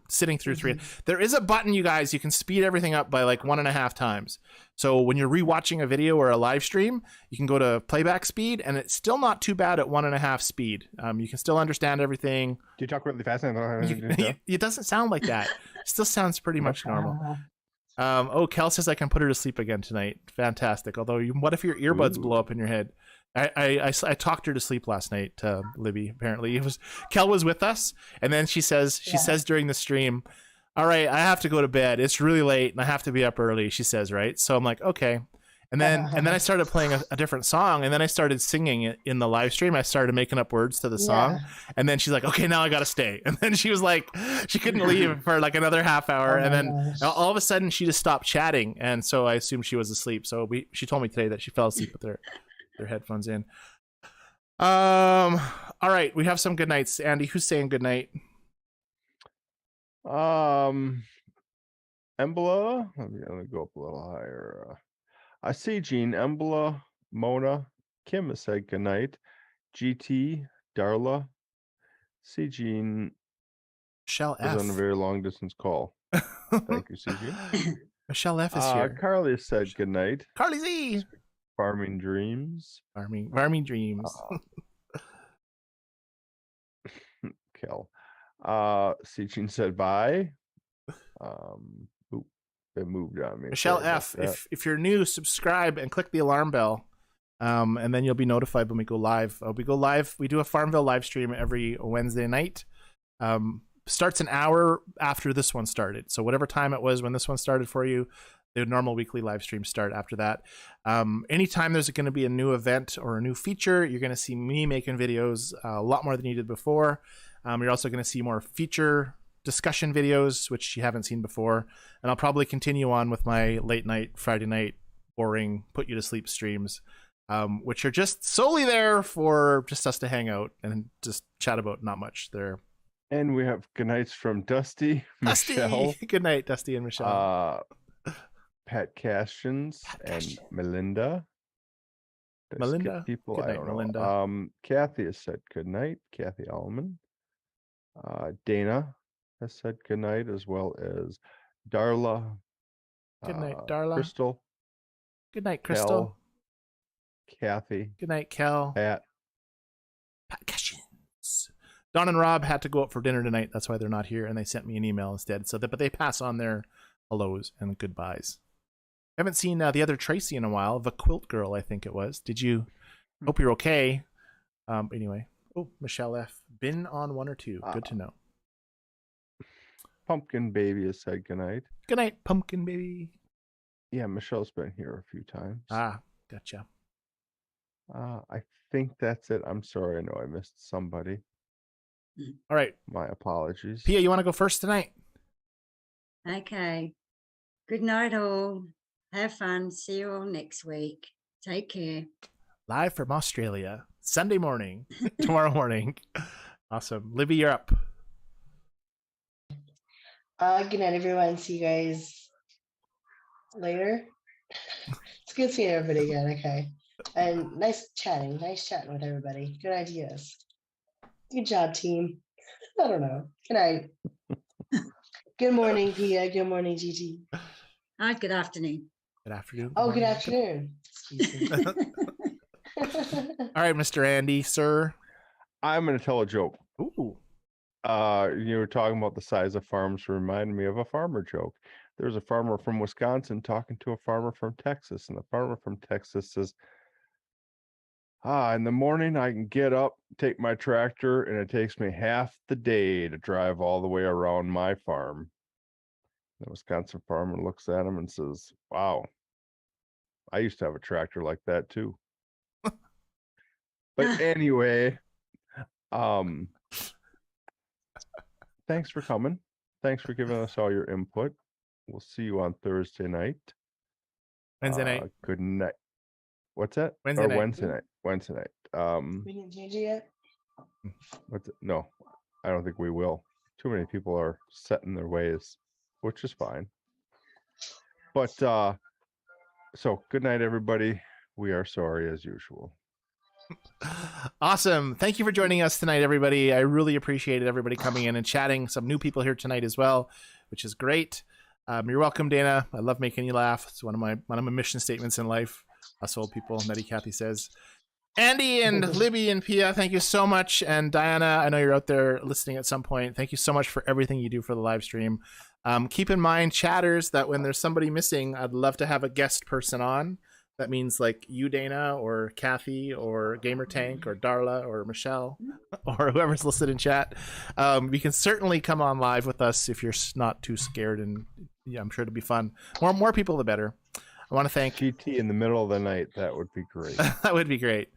sitting through three, there is a button, you guys, you can speed everything up by like 1.5 times. So when you're rewatching a video or a live stream, you can go to playback speed, and it's still not too bad at 1.5 speed. You can still understand everything. Do you talk really fast? It doesn't sound like that. It still sounds pretty much normal. Kel says I can put her to sleep again tonight. Fantastic. Although, what if your earbuds blow up in your head? I talked her to sleep last night, Libby. Apparently, Kel was with us, and then she says during the stream, "All right, I have to go to bed. It's really late, and I have to be up early." She says, right? So I'm like, okay. And then I started playing a different song, and then I started singing it in the live stream. I started making up words to the song, and then she's like, "Okay, now I gotta stay." And then she was like, she couldn't leave for like another half hour, and then all of a sudden she just stopped chatting, and so I assumed she was asleep. So she told me today that she fell asleep with their headphones in. All right, we have some good nights. Andy, who's saying good night? Embla. Let me go up a little higher. I see Gene, Embla, Mona, Kim has said good night. GT, Darla, C Gene. Michelle was F. on a very long distance call. Thank you, C Gene. Michelle F is here. Carly said good night. Carly Z. Farming Dreams. Farming Dreams. Kel. Sichin said bye. It moved on me. Michelle F. If you're new, subscribe and click the alarm bell. And then you'll be notified when we go live. We go live. We do a Farmville live stream every Wednesday night. Starts an hour after this one started. So whatever time it was when this one started for you, the normal weekly live streams start after that. Anytime there's going to be a new event or a new feature, you're going to see me making videos a lot more than you did before. You're also going to see more feature discussion videos, which you haven't seen before. And I'll probably continue on with my late night, Friday night, boring, put you to sleep streams, which are just solely there for just us to hang out and just chat about not much there. And we have good nights from Dusty, Michelle. Good night, Dusty and Michelle. Pat Cashins and Melinda. Melinda? People, good night, I don't know. Melinda. Kathy has said good night. Kathy Allman. Dana has said good night, as well as Darla. Good night, Darla. Crystal. Good night, Crystal. Kathy. Good night, Kel. Pat Cashins. Don and Rob had to go out for dinner tonight. That's why they're not here, and they sent me an email instead. But they pass on their hellos and goodbyes. I haven't seen the other Tracy in a while. The Quilt Girl, I think it was. Did you? Hope you're okay. Anyway. Oh, Michelle F. Been on one or two. Good to know. Pumpkin Baby has said good night. Good night, Pumpkin Baby. Yeah, Michelle's been here a few times. Gotcha. I think that's it. I'm sorry. I know I missed somebody. All right. My apologies. Pia, you want to go first tonight? Okay. Good night, all. Have fun. See you all next week. Take care. Live from Australia, Sunday morning, tomorrow morning. Awesome. Libby, you're up. Good night, everyone. See you guys later. It's good seeing everybody again. Okay. And nice chatting with everybody. Good ideas. Good job, team. I don't know. Good night. Good morning, Pia. Good morning, GT. Hi, good afternoon. Good afternoon. Oh, good afternoon. Excuse me. All right, Mr. Andy, sir. I'm going to tell a joke. Ooh. You were talking about the size of farms, reminded me of a farmer joke. There's a farmer from Wisconsin talking to a farmer from Texas, and the farmer from Texas says, in the morning I can get up, take my tractor, and it takes me half the day to drive all the way around my farm. The Wisconsin farmer looks at him and says, wow, I used to have a tractor like that too. But anyway, thanks for coming. Thanks for giving us all your input. We'll see you on Thursday night. Wednesday night. Good night. What's that? Wednesday night. Wednesday night. We didn't change it yet? No, I don't think we will. Too many people are set in their ways, which is fine. But so good night, everybody. We are sorry as usual. Awesome. Thank you for joining us tonight, everybody. I really appreciated everybody coming in and chatting. Some new people here tonight as well, which is great. You're welcome, Dana. I love making you laugh. It's one of my mission statements in life. Us old people, Nettie Kathy says. Andy and Libby and Pia, thank you so much. And Diana, I know you're out there listening at some point. Thank you so much for everything you do for the live stream. Keep in mind, chatters, that when there's somebody missing, I'd love to have a guest person on that means like you, Dana, or Kathy, or Gamer Tank, or Darla, or Michelle, or whoever's listed in chat, you can certainly come on live with us if you're not too scared, and yeah, I'm sure it'll be fun. More people, the better. I want to thank GT in the middle of the night. That would be great. That would be great.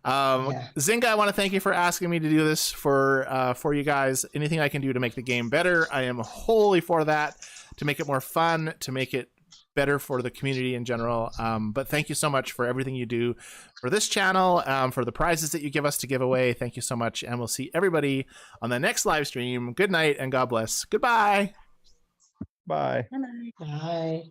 Zynga, I want to thank you for asking me to do this for you guys. Anything I can do to make the game better, I am wholly for that, to make it more fun, to make it better for the community in general. But thank you so much for everything you do for this channel, for the prizes that you give us to give away. Thank you so much, and we'll see everybody on the next live stream. Good night and God bless. Goodbye. Bye. Bye.